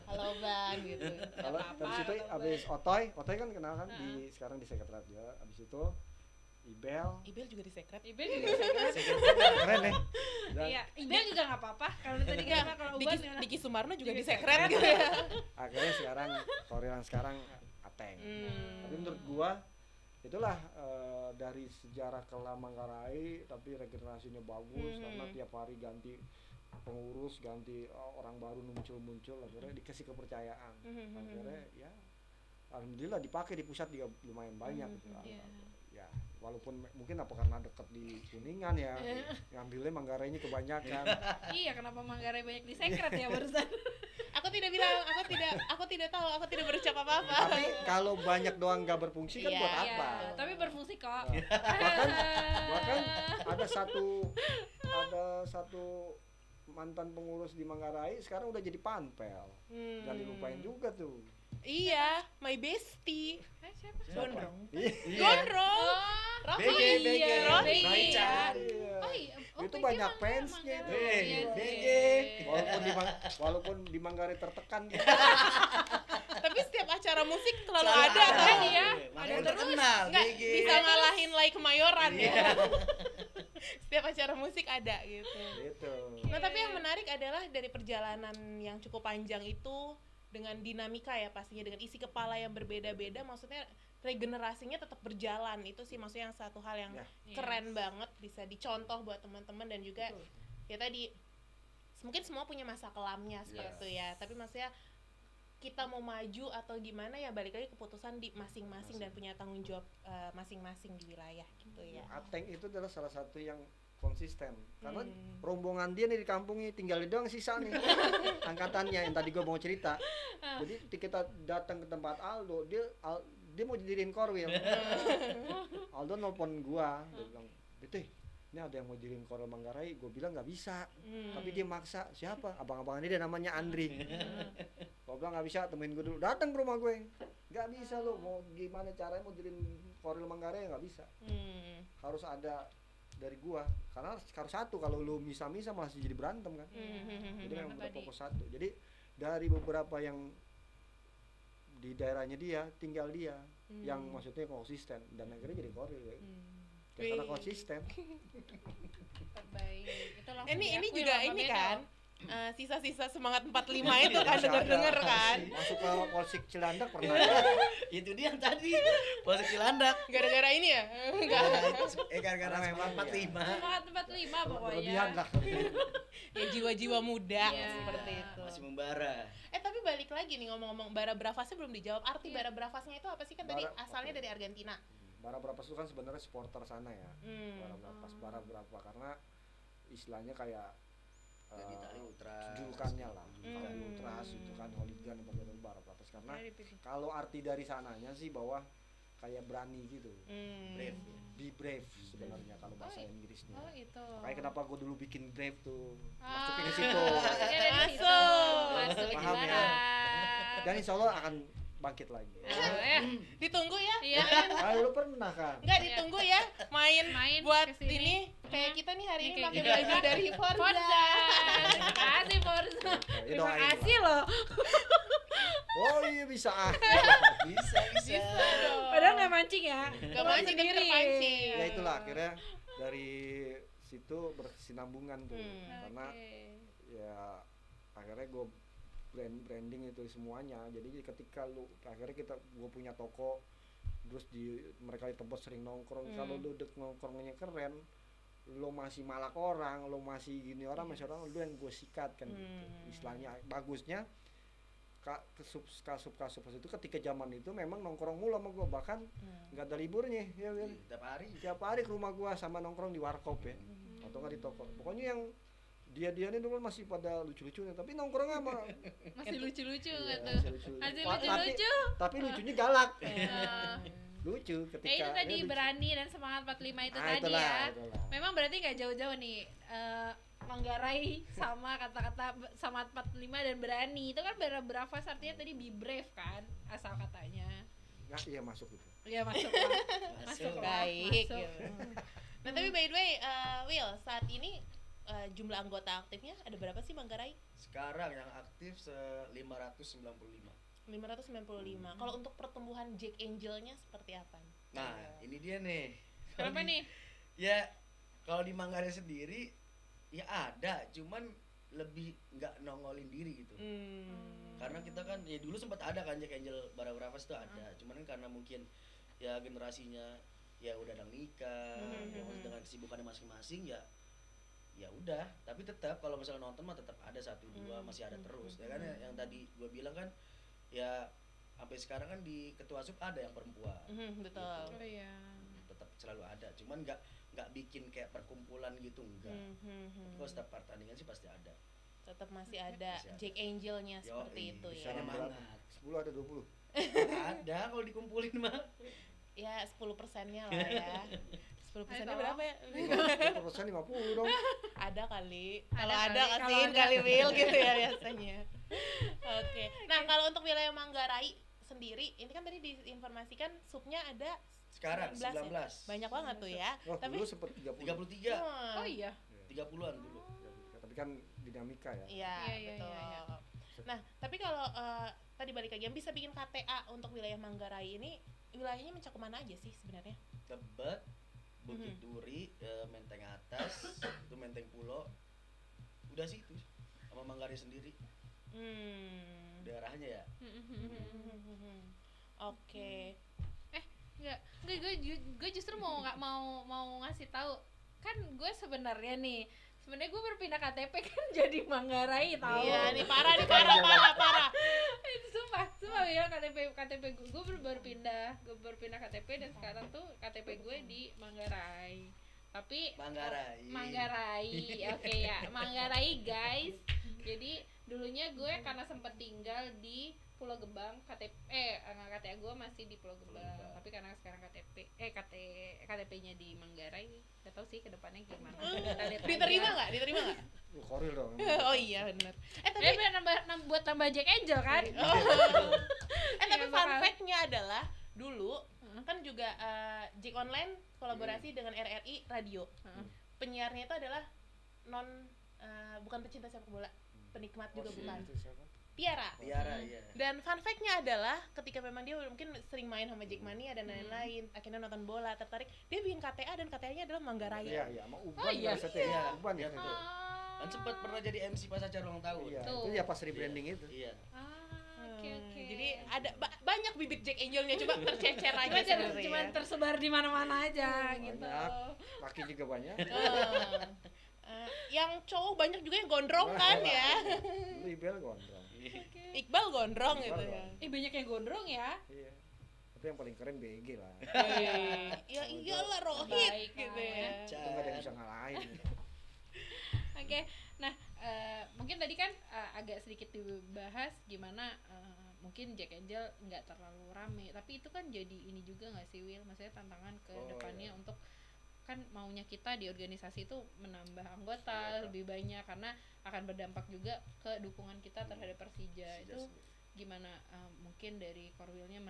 S2: Kalau Uban gitu.
S4: Kalau habis itu habis Otoy kan kenal kan di sekarang di sekretariat dia. Habis itu Ibel
S2: juga di sekret.
S1: Ibel juga
S4: keren deh. Dan
S1: iya, Ibel juga nggak apa-apa. Kalau tadi kita kalau Uban
S2: Diki Sumarno juga di sekret gitu ya.
S4: akhirnya sekarang Koril yang sekarang Ateng. Tapi menurut gua itulah dari sejarah kelam Manggarai tapi regenerasinya bagus karena tiap hari ganti pengurus, ganti orang baru muncul akhirnya dikasih kepercayaan. Akhirnya ya alhamdulillah dipakai di pusat juga lumayan banyak gitu. Ya walaupun mungkin apa karena dekat di Kuningan ya ngambilnya Manggarainya kebanyakan.
S1: Iya, kenapa Manggarai banyak di sekret ya barusan?
S2: Aku tidak bilang, aku tidak tahu, aku tidak berucap apa-apa.
S4: Tapi kalau banyak doang nggak berfungsi kan
S2: Iya,
S4: buat
S2: iya.
S4: apa?
S1: Tapi berfungsi kok.
S4: bahkan ada satu mantan pengurus di Manggarai sekarang udah jadi panpel. Jangan dilupain juga tuh.
S2: Iya, my bestie.
S1: Siapa?
S2: Gondrong.
S4: Iya.
S2: Gondrong. Rofi.
S3: BG.
S2: Rofi.
S3: Roy-chan.
S1: Oh iya,
S4: Itu
S1: BG
S4: banyak
S1: Manggarai.
S4: fansnya itu.
S1: Iya,
S3: BG.
S4: Walaupun di Manggarai tertekan gitu.
S2: Tapi setiap acara musik selalu
S3: Selalu
S2: ada
S3: ada.
S2: kan
S1: dia.
S3: Makanya
S1: Ada
S3: terkenal
S2: Nggak
S3: BG.
S2: bisa ngalahin like Kemayoran ya. Setiap acara musik ada gitu.
S4: Gitu.
S2: Nah, tapi yang menarik adalah dari perjalanan yang cukup panjang itu dengan dinamika ya pastinya dengan isi kepala yang berbeda-beda, maksudnya regenerasinya tetap berjalan. Itu sih maksudnya yang satu hal yang keren banget bisa dicontoh buat teman-teman dan juga ya tadi mungkin semua punya masa kelamnya seperti itu ya. Tapi maksudnya kita mau maju atau gimana ya balik lagi keputusan di masing-masing dan punya tanggung jawab masing-masing di wilayah gitu ya.
S4: Ateng itu adalah salah satu yang konsisten karena rombongan dia nih di kampungnya tinggal doang sisa nih angkatannya yang tadi gue mau cerita. Jadi ketika kita datang ke tempat Aldo dia mau jadiin Korwil. Aldo nelpon gua, dia bilang, "Bete, ini ada yang mau jadiin Korwil Manggarai." Gue bilang nggak bisa, tapi dia maksa. Siapa? Abang-abang ini dia namanya Andri. Gue bilang nggak bisa, temuin gue dulu. Datang ke rumah gue, nggak bisa lo. Mau gimana caranya mau jadiin Korwil Manggarai nggak bisa. Harus ada dari gua karena harus satu, kalau lu misa-misa masih jadi berantem kan. Jadi memang udah fokus satu. Jadi dari beberapa yang di daerahnya dia tinggal dia yang maksudnya konsisten dan akhirnya jadi koril ya. Karena konsisten.
S1: Terbaik. Itu langsung
S2: Ini
S1: diakui
S2: juga
S1: sama
S2: ini
S1: Beto.
S2: kan sisa-sisa semangat 45 itu kan denger kan.
S4: Masuk ke Polsek Cilandak pernah.
S3: Itu dia yang tadi Polsek Cilandak.
S2: Gara-gara ini ya? Enggak.
S3: Gara-gara
S4: Memang
S3: semangat 45.
S1: Semangat 45 pokoknya.
S4: Berlebihan lah.
S2: Ya jiwa-jiwa muda
S1: Iya.
S2: seperti itu.
S3: Masih membara.
S2: Tapi balik lagi nih ngomong-ngomong bara bravasnya belum dijawab. Arti bara bravasnya itu apa sih, kan tadi
S4: Bara-
S2: asalnya
S4: oke.
S2: dari Argentina.
S4: Bara Brapas itu kan sebenarnya supporter sana ya. Bara berapa karena istilahnya kayak
S3: Jadi Itali Ultras.
S4: julukannya lah. Itali Ultras itu kan hooligan bagian Bara Brapas karena kalau arti dari sananya sih bahwa kayak berani gitu.
S3: Brave.
S4: Be brave sebenarnya kalau bahasa Inggrisnya.
S1: Oh itu.
S4: Makanya kenapa gue dulu bikin brave tuh.
S1: Ah.
S4: Masukin ke situ.
S1: Maksudnya dari situ. Masuk
S4: Paham ya?
S1: ibarat.
S4: Dan insya Allah akan bangkit lagi.
S2: Ditunggu ya.
S1: Iya.
S4: Ah, lu pernah kan?
S2: Enggak, ditunggu ya main
S1: Iya.
S2: buat
S1: kesini.
S2: ini kayak kita nih hari
S1: Ini
S2: ini
S1: kayak
S2: pakai
S1: gitu.
S2: baju dari Forza.
S1: Forza. Terima kasih Forza.
S4: Ya,
S1: Terima
S4: doain
S1: kasih
S4: lah.
S1: loh.
S4: Oh iya bisa ah.
S3: Bisa.
S1: Padahal nggak mancing ya.
S2: Gak mancing tapi terpancing.
S4: Ya itulah akhirnya dari situ berkesinambungan tuh. Karena
S1: Oke.
S4: ya akhirnya gue branding itu semuanya. Jadi ketika lu akhirnya gue punya toko, terus mereka di tempat sering nongkrong. Kalau lu nongkrongnya keren, lo masih malak orang, lo masih gini orang, masih orang, lu yang gue sikat kan gitu. Istilahnya bagusnya kasup itu ketika zaman itu memang nongkrong mulu sama gue, bahkan nggak ada liburnya ya Wil. Tiap hari ke rumah gue sama nongkrong di warkop ya, atau nggak di toko. Pokoknya yang dia ini dulu masih pada lucu-lucunya, tapi nongkrong sama
S1: Masih lucu-lucu
S4: iya,
S1: gitu.
S4: masih lucu.
S1: Masih
S4: Tapi-
S1: lucu-lucu.
S4: tapi lucunya galak.
S1: Nah,
S4: Lucu ketika
S1: itu tadi
S4: dia lucu.
S1: berani dan semangat 45 itu
S4: Ah,
S1: tadi
S4: itulah,
S1: ya.
S4: itulah.
S1: Memang berarti nggak jauh-jauh nih. Manggarai sama kata-kata sama 45 dan berani itu kan berapa artinya tadi be brave kan asal katanya.
S4: Nggak, iya masuk itu.
S1: Ya masuk lah.
S3: Masuk.
S1: lah,
S2: Baik
S1: masuk.
S2: gitu. Nah tapi by the way, Will, saat ini jumlah anggota aktifnya ada berapa sih Manggarai?
S3: Sekarang yang aktif 595.
S2: 595. Kalau untuk pertumbuhan Jack Angel-nya seperti apa?
S3: Nah, ini dia nih.
S1: Kenapa nih?
S3: Ya, kalau di Manggarai sendiri ya ada, cuman lebih nggak nongolin diri gitu. Karena kita kan ya dulu sempat ada kan Jack Angel Bara Bravas tuh ada, cuman kan karena mungkin ya generasinya ya udah ada nikah, ya dengan kesibukannya masing-masing ya udah. Tapi tetap kalau misalnya nonton mah tetap ada 1 2 masih ada terus. Ya kan yang tadi gua bilang kan ya sampai sekarang kan di ketua sub ada yang perempuan.
S2: Betul.
S1: Oh iya.
S3: Tetap selalu ada, cuman nggak bikin kayak perkumpulan gitu enggak. Tapi kalau setiap pertandingan sih pasti ada.
S2: Tetap masih ada
S3: Masih ada.
S2: Jack Angel-nya
S3: Yoi,
S2: seperti itu ya.
S3: misalnya
S4: Berapa?
S3: Semangat.
S4: 10 ada 20.
S3: Ada kalau dikumpulin mah.
S2: Ya 10%-nya lah ya. 10%-nya
S1: Ayo,
S2: berapa ya?
S4: 50% 50 dong.
S2: Ada kali.
S1: Ada
S2: Kalau ada
S1: kali,
S2: kasihin
S1: kalau ada.
S2: kali Will gitu ya biasanya. Oke. Nah, kalau untuk wilayah Manggarai sendiri, ini kan tadi diinformasikan subnya ada
S3: Sekarang
S2: 19 ya?
S3: 19.
S2: Banyak banget tuh ya.
S4: Oh,
S2: Tapi
S4: dulu sempat 30.
S3: 33.
S1: Oh iya.
S3: 30-an dulu.
S4: Tapi kan dinamika ya.
S2: Iya,
S1: Iya,
S2: betul.
S1: iya.
S2: Nah, tapi kalau tadi balik lagi yang bisa bikin KTA untuk wilayah Manggarai ini, wilayahnya mencakup mana aja sih sebenarnya?
S3: Tebet, Bukit Duri, Menteng Atas, itu Menteng Pulo. Udah sih itu. Sama Manggarai sendiri. Daerahnya ya.
S2: Oke.
S1: Enggak, gue justru mau ngasih tahu kan gue sebenarnya gue berpindah KTP kan jadi Manggarai tahu.
S2: Iya, nih parah.
S1: Itu sumpah ya KTP gue baru berpindah KTP dan sekarang tuh KTP gue di Manggarai. Tapi Manggarai. Oke ya, Manggarai guys. Jadi dulunya gue karena sempat tinggal di Pulau Gebang, KTP gue masih di Pulau Gebang. Tapi karena sekarang KTP-nya di Manggarai, gak tahu sih kedepannya gimana. Kita lihat
S2: Diterima
S1: aja.
S2: nggak? Diterima nggak?
S4: Koril dong.
S2: Oh iya benar. Tapi
S1: Buat nambah Jack Angel kan?
S2: tapi
S1: Iya,
S2: fun
S1: bakal.
S2: fact-nya adalah dulu kan juga Jack Online kolaborasi dengan RRI Radio. Penyiarnya itu adalah bukan pecinta sepak bola, penikmat juga bukan. Tiara,
S3: iya.
S2: Dan fun fact-nya adalah ketika memang dia mungkin sering main sama Jackmania dan lain-lain, akhirnya nonton bola, tertarik, dia bikin KTA dan KTA-nya adalah Manggarai.
S4: Iya, sama Uban Uban ya.
S3: Kan sempat pernah jadi MC pas acara ulang tahun.
S4: Iya, itu ya pas rebranding itu.
S3: Iya.
S1: Oke.
S2: Jadi ada banyak bibit Jack Angel-nya, coba tercecer aja sebenarnya.
S1: Cuma tersebar di mana-mana aja gitu.
S4: Laki juga banyak.
S2: Yang cowok banyak juga yang gondrong kan ya.
S4: Iqbal gondrong.
S2: Iqbal gondrong gitu ya.
S1: Banyak yang gondrong ya.
S4: Iya. Tapi yang paling keren BG lah.
S2: Ya iyalah Rohit gitu ya.
S4: Itu nggak ada yang bisa ngalahin.
S1: Oke, nah mungkin tadi kan agak sedikit dibahas gimana mungkin Jack Angel nggak terlalu rame, tapi itu kan jadi ini juga nggak sih Will? Maksudnya tantangan ke depannya untuk kan maunya kita di organisasi itu menambah anggota lebih banyak karena akan berdampak juga ke dukungan kita terhadap Persija. Itu gimana mungkin dari Korwilnya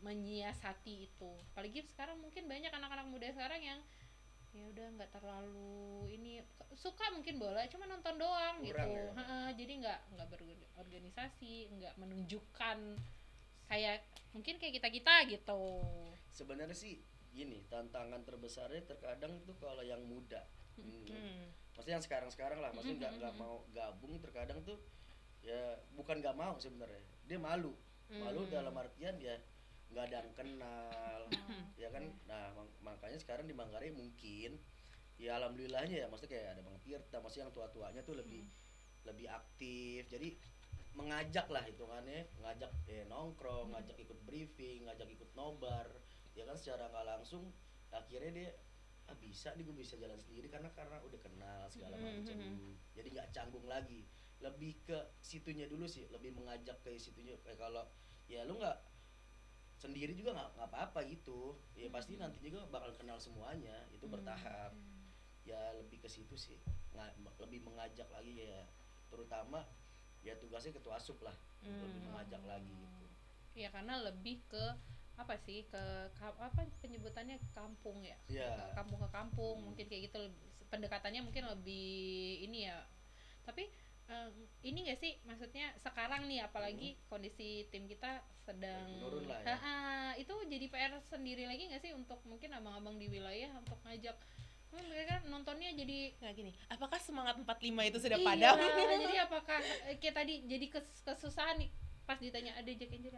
S1: menyiasati itu? Apalagi sekarang mungkin banyak anak-anak muda sekarang yang ya udah nggak terlalu ini suka mungkin bola cuma nonton doang gitu ya? Jadi nggak berorganisasi, nggak menunjukkan kayak mungkin kayak kita gitu.
S3: Sebenarnya sih gini, tantangan terbesarnya terkadang itu kalau yang muda, maksudnya yang sekarang lah, maksudnya nggak mau gabung, terkadang tuh ya bukan nggak mau sebenarnya, dia malu dalam artian ya nggak ada yang kenal, ya kan. Nah makanya sekarang di Manggarai mungkin ya alhamdulillahnya ya, maksudnya kayak ada Bang Tirta, maksudnya yang tua-tuanya tuh lebih aktif, jadi mengajak lah hitungannya, ngajak nongkrong, ngajak ikut briefing, ngajak ikut nobar, ya kan, secara nggak langsung akhirnya dia bisa nih, gue bisa jalan sendiri karena udah kenal segala macam, jadi nggak canggung lagi, lebih ke situnya dulu sih, lebih mengajak ke situnya. Kayak kalau ya lu nggak sendiri juga nggak apa-apa gitu ya, pasti nanti juga bakal kenal semuanya, itu bertahap ya, lebih ke situ sih, lebih mengajak lagi ya, terutama ya tugasnya ketua asup lah, lebih mengajak lagi gitu
S1: ya, karena lebih ke apa sih, ke apa penyebutannya, kampung ya, kampung ke kampung, mungkin kayak gitu, pendekatannya mungkin lebih ini ya. Tapi ini nggak sih, maksudnya sekarang nih apalagi kondisi tim kita sedang
S3: menurun lah ya.
S1: Itu jadi PR sendiri lagi nggak sih untuk mungkin abang-abang di wilayah untuk ngajak mereka nontonnya, jadi
S2: nggak gini, apakah semangat 45 itu sudah padam?
S1: Jadi apakah kayak tadi jadi kesusahan nih pas ditanya ada Jack Angel,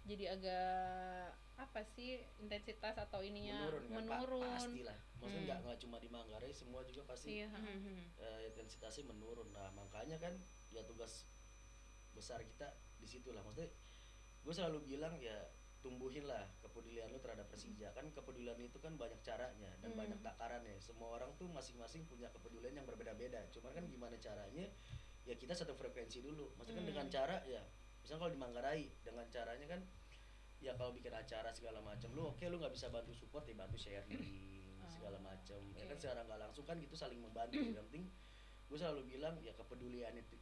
S1: jadi agak apa sih, intensitas atau ininya menurun.
S3: Pastilah, maksudnya nggak cuma di Manggarai, semua juga pasti intensitasnya menurun. Nah makanya kan ya tugas besar kita di situ lah, maksudnya gue selalu bilang ya, tumbuhin lah kepedulian lu terhadap Persija. Kan kepedulian itu kan banyak caranya dan banyak takarannya, semua orang tuh masing-masing punya kepedulian yang berbeda-beda, cuman kan gimana caranya ya, kita satu frekuensi dulu, maksudnya kan dengan cara ya, misalnya kalau di Manggarai dengan caranya kan ya, kalau bikin acara segala macam lu lu nggak bisa bantu support ya, bantu sharing segala macam, ya kan, secara nggak langsung kan gitu, saling membantu. Yang penting gue selalu bilang ya, kepedulian itu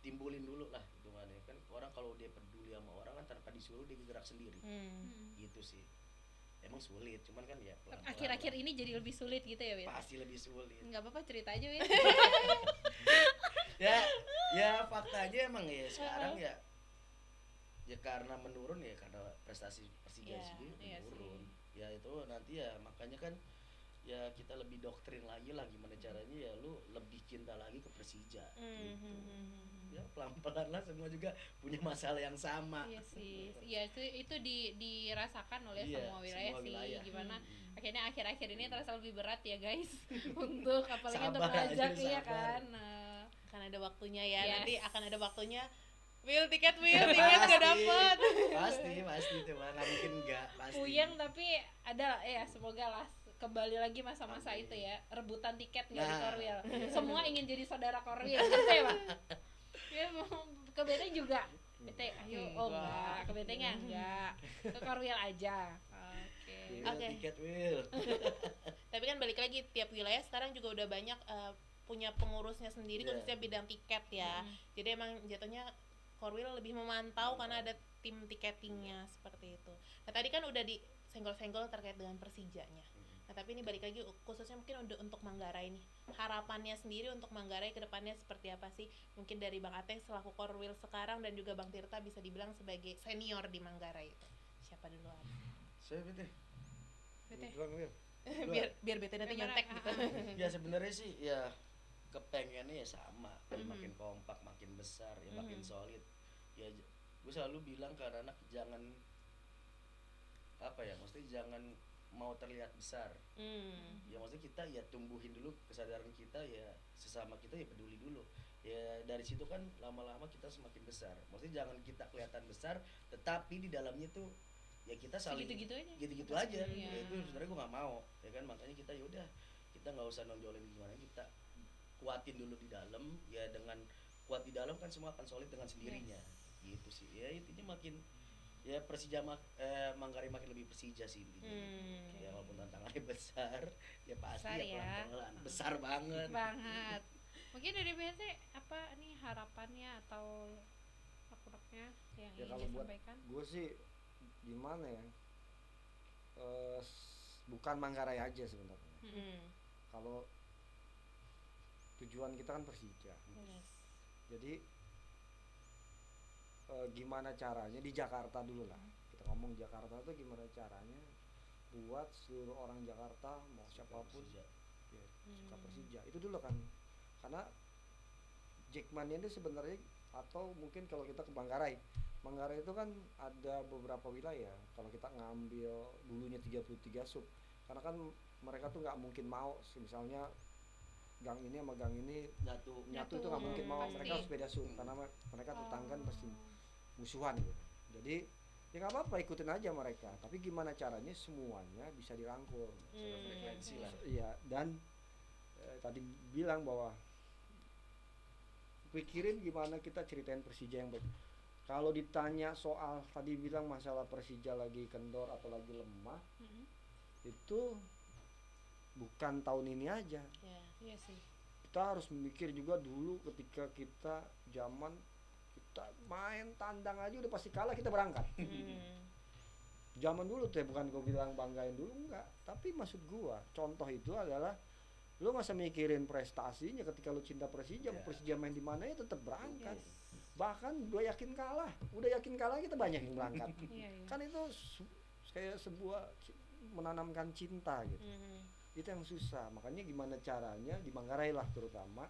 S3: timbulin dulu lah hitungannya kan, orang kalau dia peduli sama orang kan tanpa disuruh dia gerak sendiri, gitu sih. Emang sulit, cuman kan ya
S1: akhir-akhir ini jadi lebih sulit gitu ya, Win?
S3: Pasti lebih sulit.
S1: Nggak apa-apa, cerita aja, Win.
S3: ya faktanya emang ya sekarang ya karena menurun ya, karena prestasi Persija sendiri menurun. Ya itu nanti ya, makanya kan ya kita lebih doktrin lagi lah gimana caranya ya lu lebih cinta lagi ke Persija gitu. Ya pelan-pelan lah, semua juga punya masalah yang sama.
S1: Iya sih, iya itu dirasakan oleh semua wilayah sih, gimana akhirnya akhir-akhir ini terasa lebih berat ya guys untuk apalagi untuk ngajak, iya kan.
S2: Akan ada waktunya ya, nanti akan ada waktunya tiket
S3: nggak
S2: dapet.
S3: pasti itu mana mungkin nggak pasti.
S1: Puyeng tapi ada ya, semoga lah kembali lagi masa-masa itu ya, rebutan tiket nggak di Korwil. Semua ingin jadi saudara Korwil gitu ya, Bang. Ya ke BT juga. BT ayo, enggak, ke BT-nya enggak. Ke Korwil aja. Oke.
S3: Tiket Will.
S2: Tapi kan balik lagi, tiap wilayah sekarang juga udah banyak punya pengurusnya sendiri, khususnya bidang tiket ya. Jadi emang jatuhnya Korwil lebih memantau karena ada tim tiketingnya seperti itu. Nah tadi kan udah disenggol-senggol terkait dengan Persijanya. Nah tapi ini balik lagi khususnya mungkin untuk Manggarai nih, harapannya sendiri untuk Manggarai ke depannya seperti apa sih? Mungkin dari Bang Ateng selaku Korwil sekarang dan juga Bang Tirta bisa dibilang sebagai senior di Manggarai itu. Siapa duluan?
S3: Saya bete.
S2: biar bete nanti nyontek gitu.
S3: Ya sebenarnya sih ya kepengennya ya sama, makin kompak, makin besar, ya makin solid. Ya gue selalu bilang ke anak jangan apa ya, maksudnya jangan mau terlihat besar. Ya maksudnya kita ya tumbuhin dulu kesadaran kita, ya sesama kita ya peduli dulu. Ya dari situ kan lama-lama kita semakin besar. Maksudnya jangan kita kelihatan besar, tetapi di dalamnya tuh ya kita saling gitu-gitu aja. Ya itu sebenarnya gue nggak mau, ya kan, makanya kita yaudah kita nggak usah nonjolin gimana, kita kuatin dulu di dalam. Ya dengan kuat di dalam kan semua akan solid dengan sendirinya. Gitu sih. Ya intinya makin ya Persija Manggarai makin lebih Persija sih intinya. Ya walaupun tantangannya besar, ya pasti
S1: besar
S3: ya pelan-pelan. Besar banget.
S1: Mungkin dari BT apa nih harapannya atau unek-uneknya yang
S4: Ya
S1: ingin
S4: kalau buat
S1: disampaikan?
S4: gue sih gimana ya, bukan Manggarai aja sebenarnya. Kalau tujuan kita kan Persija, jadi gimana caranya di Jakarta dulu lah, kita ngomong Jakarta tuh gimana caranya buat seluruh orang Jakarta mau siapapun ya suka Persija itu dulu kan, karena Jackmania itu sebenarnya, atau mungkin kalau kita ke Manggarai itu kan ada beberapa wilayah. Kalau kita ngambil dulunya 33 sub, karena kan mereka tuh nggak mungkin mau misalnya gang ini sama gang ini nyatu itu nggak mungkin mau, mereka harus beda sub karena mereka tetanggan pasti musuhan gitu. Jadi ya nggak apa-apa, ikutin aja mereka, tapi gimana caranya semuanya bisa dirangkul secara frekuensi lah. Iya, dan tadi bilang bahwa pikirin gimana kita ceritain Persija yang baik. Kalau ditanya soal tadi bilang masalah Persija lagi kendor atau lagi lemah, itu bukan tahun ini aja.
S1: Iya sih.
S4: Kita harus memikir juga dulu ketika kita zaman kita main tandang aja udah pasti kalah kita berangkat. Zaman dulu tuh, bukan gue bilang banggain dulu, enggak, tapi maksud gue contoh itu adalah lu nggak usah mikirin prestasinya. Ketika lu cinta Persija, Persija main di mana ya tetap berangkat. Bahkan udah yakin kalah kita banyak yang berangkat. Kan itu kayak sebuah menanamkan cinta gitu. Itu yang susah, makanya gimana caranya di Manggarai lah terutama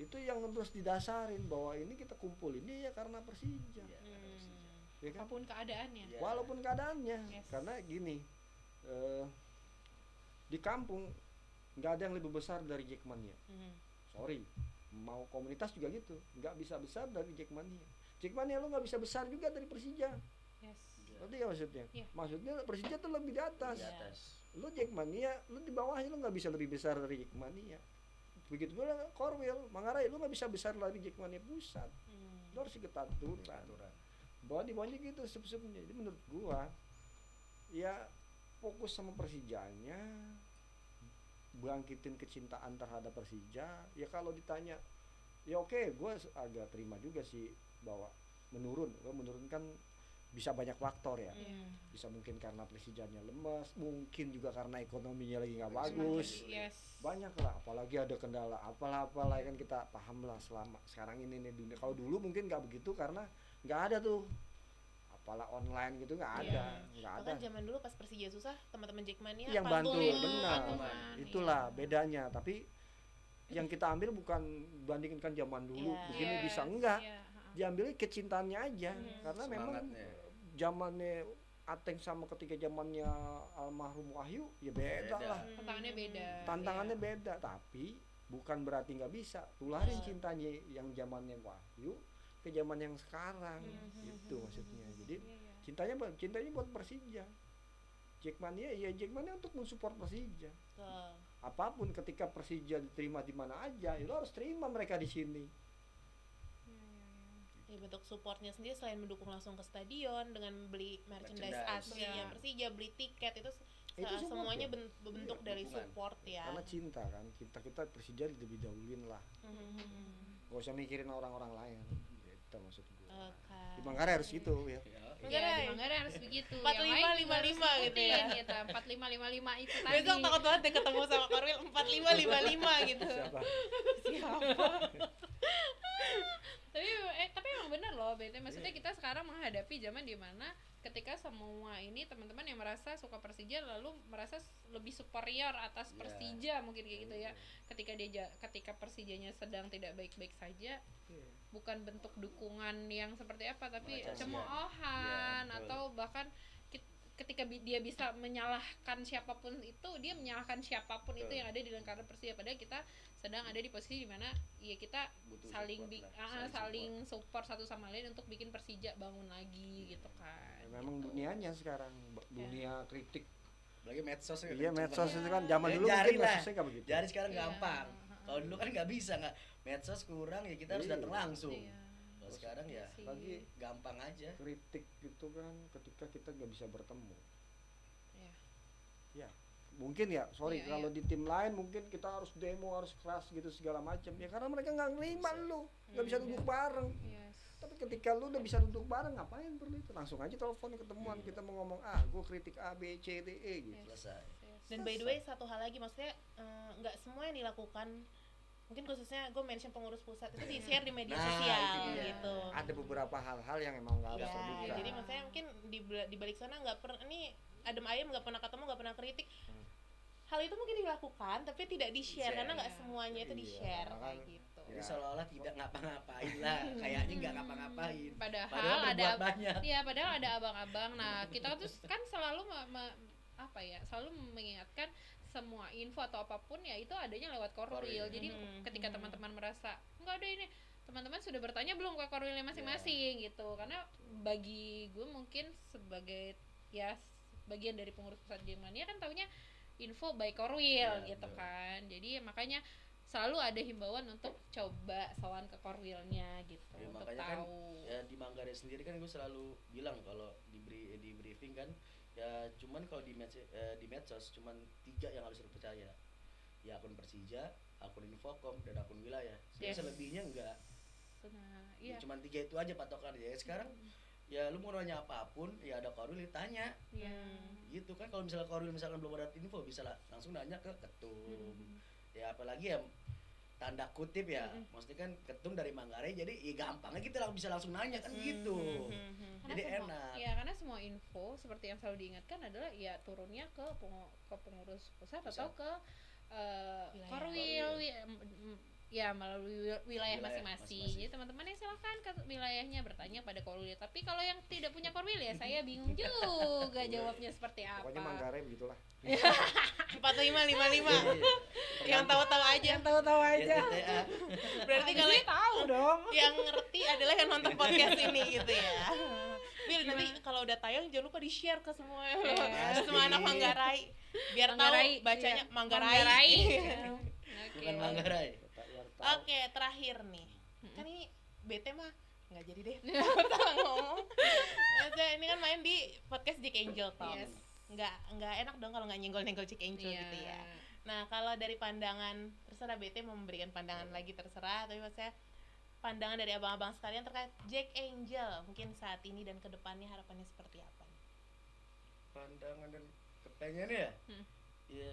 S4: itu yang terus didasarin bahwa ini kita kumpul ini ya karena Persija. Ya kan?
S1: Apapun keadaannya.
S4: Walaupun keadaannya, karena gini, di kampung nggak ada yang lebih besar dari Jackmania. Sorry, mau komunitas juga gitu, nggak bisa besar dari Jackmania. Jackmania lo nggak bisa besar juga dari Persija. Ngerti ya maksudnya? Maksudnya Persija tuh lebih di atas. Lo Jackmania, lo di bawahnya, lo nggak bisa lebih besar dari Jackmania. Begitu pula Korwil, Manggarai, lo nggak bisa besar dari Jackmania pusat. Lo harus ikut aturan. Bahwa di bawahnya gitu sub-subnya. Jadi menurut gua ya fokus sama Persijanya, bangkitin kecintaan terhadap Persija. Ya kalau ditanya ya oke, gua agak terima juga sih bahwa menurun kan bisa banyak faktor ya. Bisa mungkin karena Persijanya lemas, mungkin juga karena ekonominya lagi nggak bagus. Banyak lah, apalagi ada kendala apalah kan kita paham lah selama sekarang ini nih dunia. Kalau dulu mungkin nggak begitu karena nggak ada tuh apalah online gitu, nggak ada.
S2: Bahkan zaman dulu pas Persija susah, teman-teman Jackmania
S4: yang bantu, benar. Itulah bedanya. Tapi yang kita ambil bukan bandingkan zaman dulu begini bisa enggak. Diambil kecintaannya aja, karena memang zamannya Ateng sama ketika zamannya almarhum Wahyu ya beda lah. Tantangannya beda, tapi bukan berarti nggak bisa tularin cintanya yang zamannya Wahyu ke zaman yang sekarang. Itu maksudnya. Jadi cintanya buat Persija. Jackmania untuk mensupport Persija. Apapun ketika Persija diterima di mana aja, ya lo harus terima mereka di sini.
S2: Ya, bentuk supportnya sendiri selain mendukung langsung ke stadion dengan beli merchandise asli ya Persija, beli tiket itu semuanya bentuk dari support ya.
S4: Karena cinta kita Persija lebih dahuluin lah. Gak usah mikirin orang-orang lain. Gitu. kita maksud gue.
S2: Oke.
S4: Di Manggarai harus gitu ya.
S1: Iya, di Manggarai harus begitu.
S2: 45,
S1: Yang lain juga harus
S2: 55 gitu ya.
S1: ikutin gitu. 45 itu tadi.
S2: Besok takut banget deh ketemu sama Korwil 4555 gitu.
S4: Siapa?
S2: Siapa?
S1: Tapi emang bener loh, BT. Maksudnya kita sekarang menghadapi zaman di mana ketika semua ini teman-teman yang merasa suka Persija lalu merasa lebih superior atas Persija mungkin kayak gitu ya. Ketika Persijanya sedang tidak baik-baik saja, bukan bentuk dukungan yang seperti apa, tapi cemoohan atau bahkan ketika dia bisa menyalahkan siapapun itu, dia menyalahkan siapapun itu yang ada di lingkaran Persija, padahal kita sedang ada di posisi di mana ya kita
S3: butuh
S1: saling support satu sama lain untuk bikin Persija bangun lagi gitu kan.
S4: Memang
S1: gitu.
S4: dunianya sekarang dunia kritik.
S3: Lagi medsos ya.
S4: Iya, medsos itu kan zaman dulu
S3: jari
S4: mungkin
S3: lah.
S4: medsosnya nggak begitu.
S3: Jadi sekarang
S1: Iya.
S3: gampang. Kalau dulu kan nggak bisa, nggak medsos kurang ya kita harus
S4: Iya.
S3: datang langsung.
S1: Iya.
S3: Kalau sekarang ya
S1: Sih.
S4: Lagi
S3: gampang aja.
S4: kritik itu kan ketika kita nggak bisa bertemu.
S1: Iya.
S4: Ya, mungkin ya, sorry
S1: Iya,
S4: kalau di tim lain mungkin kita harus demo, harus keras gitu segala macam. Ya karena mereka nggak nerima lu, nggak bisa duduk bareng.
S1: Yes.
S4: Tapi ketika lu udah bisa duduk bareng, ngapain perlu itu? Langsung aja telepon ketemuan, kita mau ngomong gue kritik A, B, C, D, E gitu.
S3: Selesai.
S2: Dan by the way satu hal lagi, maksudnya nggak semua yang dilakukan, mungkin khususnya gue mention pengurus pusat itu di-share di media
S3: Nah,
S2: sosial
S3: itu dia.
S2: gitu.
S4: Ada beberapa hal-hal yang emang nggak harus
S2: Ya,
S4: terbuka.
S2: jadi maksudnya mungkin di balik sana nggak pernah, ini adem ayem nggak pernah ketemu, nggak pernah kritik. Hal itu mungkin dilakukan tapi tidak di-share karena nggak semuanya itu
S4: Iya,
S2: di-share
S4: kan.
S2: kayak gitu.
S3: Jadi seolah-olah tidak ngapa-ngapain lah, kayaknya nggak ngapa-ngapain.
S1: Padahal ada
S3: berbuat banyak.
S1: Iya, padahal ada abang-abang. Nah, kita tuh kan selalu selalu mengingatkan semua info atau apapun ya itu adanya lewat Korwil.
S3: Korwil.
S1: Jadi ketika teman-teman merasa enggak ada ini, teman-teman sudah bertanya belum ke Korwilnya masing-masing gitu. Karena bagi gue mungkin sebagai ya bagian dari pengurus pusat Jackmania kan taunya info by Korwil gitu kan. Jadi makanya selalu ada himbauan untuk coba sowan ke Korwilnya gitu
S3: Ya,
S1: untuk
S3: makanya
S1: tahu.
S3: kan ya di Manggarai sendiri kan gue selalu bilang kalau di briefing kan ya cuman kalau di medsos cuman 3 yang harus dipercaya. Ya akun Persija, akun Infocom dan akun wilayah. Selebihnya enggak.
S1: Nah,
S3: Ya,
S1: iya.
S3: cuman 3 itu aja patokan ya. Sekarang ya lu mau nanya apapun ya ada Korwil ditanya.
S1: Iya.
S3: Gitu kan kalau misalnya Korwil misalkan belum ada info bisa langsung nanya ke ketum. Ya apalagi ya tanda kutip ya, maksudnya kan ketum dari Manggarai jadi ya gampangnya kita bisa langsung nanya kan gitu. Jadi enak.
S1: Ya karena semua info seperti yang selalu diingatkan adalah ya turunnya ke pengurus pusat atau ke Korwil ya melalui wilayah masing-masing. Jadi teman-teman ya silahkan ke wilayahnya bertanya pada Korwil. Tapi kalau yang tidak punya Korwil ya saya bingung juga jawabnya seperti apa.
S4: Pokoknya Manggarai begitulah.
S2: 4555 yang tahu-tahu aja.
S1: Yang tahu-tahu
S3: Ya,
S1: aja.
S3: TTA.
S2: Berarti kalau
S1: Tahu dong.
S2: yang ngerti adalah yang nonton podcast ini gitu ya. Bil, nanti kalau udah tayang jangan lupa di-share ke semua semua anak Manggarai biar
S1: Manggarai,
S2: tahu bacanya
S1: iya.
S2: Manggarai.
S3: Bukan Manggarai.
S2: Oke, terakhir nih. Kan ini BT mah nggak jadi deh. Salah ngomong. Maksudnya ini kan main di podcast Jack Angel Talks.
S1: Yes.
S2: Nggak enak dong kalau nggak nyenggol-nyenggol Jack Angel
S1: Iya.
S2: gitu ya. Nah, kalau dari pandangan terserah BT mau memberikan pandangan lagi terserah, tapi maksudnya pandangan dari abang-abang sekalian terkait Jack Angel mungkin saat ini dan kedepannya harapannya seperti apa?
S3: Pandangan dan kepengen ya.
S1: Hmm.
S3: Ya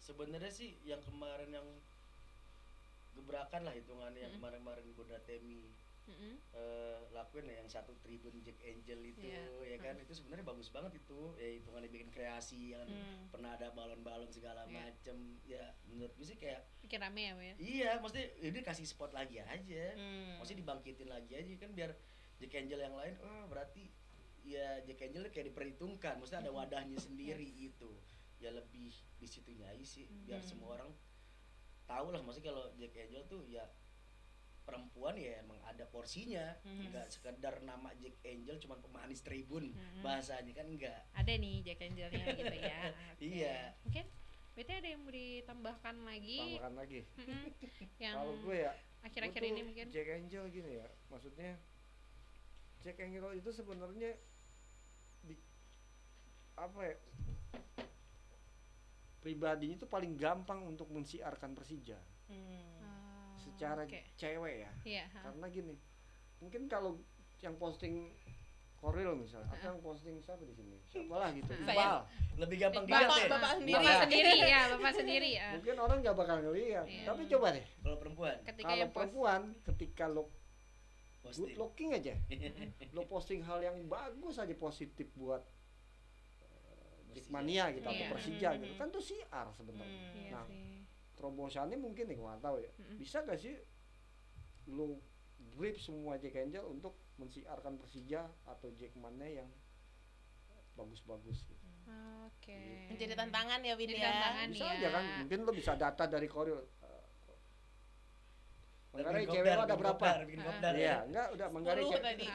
S3: sebenarnya sih yang kemarin yang gebrakan lah hitungannya yang kemarin-kemarin Bunda Temi lakuin ya yang 1 tribun Jack Angel itu ya kan itu sebenarnya bagus banget itu ya hitungannya bikin kreasi yang pernah ada balon-balon segala macem ya menurut gue sih kayak
S1: Bikin rame ya, Bu ya.
S3: iya maksudnya ini kasih spot lagi aja maksudnya dibangkitin lagi aja kan biar Jack Angel yang lain berarti ya Jack Angel kayak diperhitungkan maksudnya ada wadahnya sendiri gitu ya lebih di situnya aja sih biar semua orang tahu lah maksudnya kalau Jack Angel tuh ya perempuan ya emang ada porsinya nggak sekedar nama Jack Angel cuma pemanis tribun bahasanya kan enggak
S1: Ada nih Jack Angelnya gitu ya. Oke.
S3: Iya.
S1: Mungkin BT ada yang mau ditambahkan lagi?
S4: Tambahkan lagi.
S1: Yang
S4: Kalau gue ya
S1: akhir-akhir
S4: gua tuh
S1: ini mungkin.
S4: Jack Angel gini ya, maksudnya Jack Angel itu sebenarnya di apa ya, pribadinya itu paling gampang untuk mensiarkan Persija secara
S1: oke.
S4: cewek ya.
S1: Iya,
S4: Karena gini, mungkin kalau yang posting Koril misalnya, atau yang posting siapa di sini? Siapa lah gitu. Iqbal.
S3: Lebih gampang dilihat ya.
S2: Bapak sendiri.
S1: Bapak sendiri ya.
S4: Mungkin orang nggak bakal ngelihat.
S1: Iya.
S4: Tapi coba deh.
S3: Kalau perempuan
S4: Kalau perempuan ketika lo good
S3: posting.
S4: looking aja, lo posting hal yang bagus aja positif buat Jackmania gitu atau
S1: Iya.
S4: Persija gitu kan tuh siar sebenarnya.
S1: Iya
S4: Nah,
S1: sih.
S4: terobosannya mungkin nih gua nggak tahu ya. Bisa gak sih lo brief semua Jack Angel untuk mensiarkan Persija atau Jackmania yang bagus-bagus gitu.
S1: Oke.
S2: Menjadi tantangan ya Win
S1: Jadi
S2: ya.
S1: tantangan
S4: Bisa
S1: ya.
S4: aja kan, mungkin lo bisa data dari Koril. Manggarai
S3: Bikin
S4: cewek
S3: kopdar,
S4: lo ada
S3: bikin
S4: berapa?
S3: kopdar, bikin kopdar
S4: Iya,
S3: ya.
S4: enggak udah Manggarai
S2: 10
S4: cewek
S2: tadi.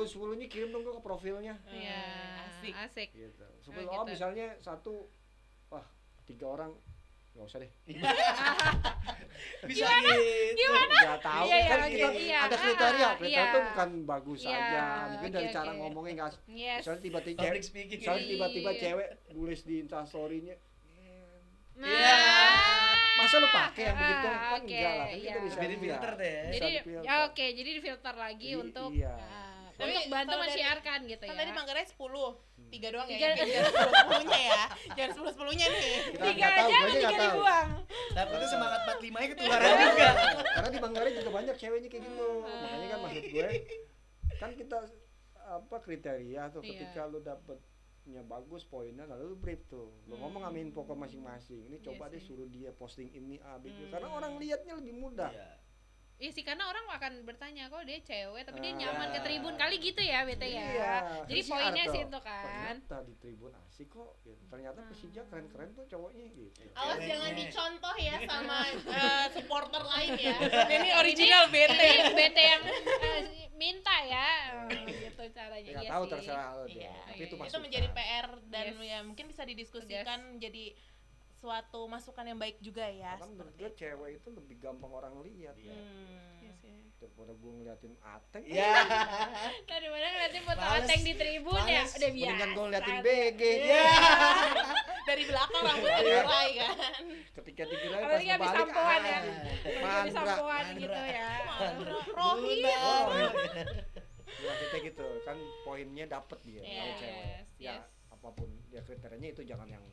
S4: 10 nya kirim dong ke profilnya.
S1: Iya.
S2: Asik.
S1: Asik.
S4: Gitu.
S1: Oh,
S4: Sebelum
S1: gitu.
S4: misalnya 3 orang nggak usah deh.
S3: Bisa gitu.
S4: Nggak tahu
S1: Iya,
S4: kan
S1: iya,
S4: kita
S1: iya.
S4: ada kriteria. Kriteria
S1: Iya.
S4: tuh bukan bagus
S1: Iya,
S4: aja. Mungkin dari
S1: oke,
S4: cara
S1: oke.
S4: ngomongnya nggak.
S1: Yes.
S4: Misalnya tiba-tiba
S3: Public
S4: cewek,
S3: speaking.
S4: misalnya tiba-tiba
S1: Iya.
S4: cewek nulis di Instastory-nya.
S1: Nah.
S4: Masa lu pakai yang begitu? Kan
S1: Oke,
S4: enggak lah. Kan
S1: iya.
S4: kita bisa
S3: Lebih di-filter
S4: lihat.
S3: deh ya.
S4: Bisa
S1: Jadi
S4: difilter.
S1: ya oke, jadi difilter lagi untuk
S4: Iya.
S2: Tapi
S1: untuk bantu
S2: kalau dari-
S1: mensiarkan gitu
S2: Kan
S1: ya.
S2: tadi Manggarai 10. 3 doang ya.
S1: Tiga.
S2: Jangan 10-10-nya ya. Jangan 10-10-nya nih.
S4: Kita
S1: Tiga
S4: nggak tahu,
S1: aja
S4: gue aja nggak
S1: tiga
S4: tahu.
S1: dibuang.
S3: Takutnya semangat 45 nya ketularan juga.
S4: Karena di Manggarai juga banyak ceweknya kayak gitu. Makanya kan maksud gue kan kita kriteria tuh
S1: Iya.
S4: ketika lu dapetnya bagus poinnya lalu lu brief tuh. Lu ngomong sama info ke masing-masing. Ini
S1: Iya
S4: coba deh
S1: sih.
S4: suruh dia posting ini A B gitu. Karena orang lihatnya lebih mudah.
S3: Iya.
S1: Iya sih, karena orang akan bertanya kok dia cewek tapi dia
S4: Ah.
S1: nyaman ke tribun kali gitu ya bete ya.
S4: Iya.
S1: Jadi
S4: Terus
S1: poinnya
S4: siar
S1: sih
S4: tuh.
S1: itu kan.
S4: Ternyata di tribun asik kok. Gitu. Ternyata Persija keren-keren tuh cowoknya gitu.
S2: Awas
S3: Ceweknya.
S2: jangan dicontoh ya sama supporter lain ya. Ini original BT.
S1: Ini bete yang minta ya. gitu caranya.
S4: Nggak
S1: Iya
S4: tahu
S1: sih.
S4: terserah lo dia.
S2: Iya.
S4: Tapi itu
S1: Iya.
S2: Itu
S4: masukan.
S2: menjadi PR dan
S1: Yes.
S2: ya mungkin bisa didiskusikan jadi suatu masukan yang baik juga ya.
S4: Karena menurut
S2: seperti
S4: gue
S2: itu.
S4: cewek itu lebih gampang orang lihat
S3: Iya.
S4: ya.
S1: Iya sih.
S4: Daripada gue ngeliatin Ateng.
S3: Iya.
S1: Daripada ngeliatin foto
S3: Males.
S1: Ateng di tribun ya
S3: Males.
S1: udah biasa.
S4: Mendingan gue ngeliatin
S1: deh.
S4: BG.
S1: Iya.
S2: Dari belakang rambutnya diurai kan.
S4: Ketika dikira pas
S1: Apalagi habis
S4: ngebalik
S1: sampoan ya.
S4: Mandra.
S1: Habis sampoan gitu ya.
S2: Rohim.
S4: Oh, maksudnya gitu kan poinnya dapet dia
S2: Yes,
S4: kalau cewek ya
S1: yes.
S4: apapun dia kriterianya itu jangan yang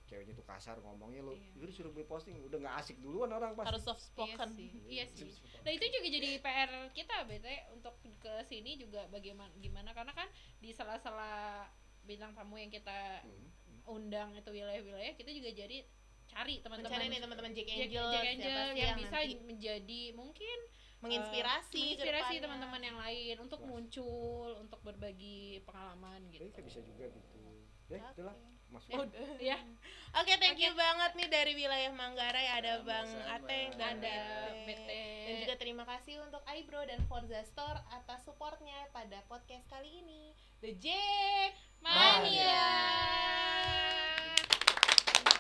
S4: ceweknya tuh kasar ngomongnya lu
S1: Iya.
S4: udah suruh gue posting udah nggak asik duluan orang pas
S2: Harus soft spoken.
S1: Iya sih. Nah itu juga jadi PR kita BT untuk ke sini juga gimana karena kan di sela-sela bintang tamu yang kita undang itu wilayah-wilayah kita juga jadi cari
S2: Mencari
S1: teman-teman
S2: nih teman-teman Jack
S1: Jack
S2: Angel,
S1: Angel
S2: siapa sih
S1: yang bisa
S2: nanti
S1: menjadi mungkin
S2: menginspirasi ke
S1: menginspirasi
S2: depannya.
S1: teman-teman yang lain untuk
S4: Wah.
S1: muncul untuk berbagi pengalaman gitu.
S4: kayak bisa juga gitu ya
S2: Oke.
S4: itulah masuk
S1: Ya,
S2: Oke, thank you banget nih dari wilayah Manggarai ada Bang
S3: Sama-sama.
S2: Ateng dan
S1: ada
S2: BT.
S1: BT.
S2: Dan juga terima kasih untuk Aibro dan Forza Store atas supportnya pada podcast kali ini. The Jack
S1: Mania.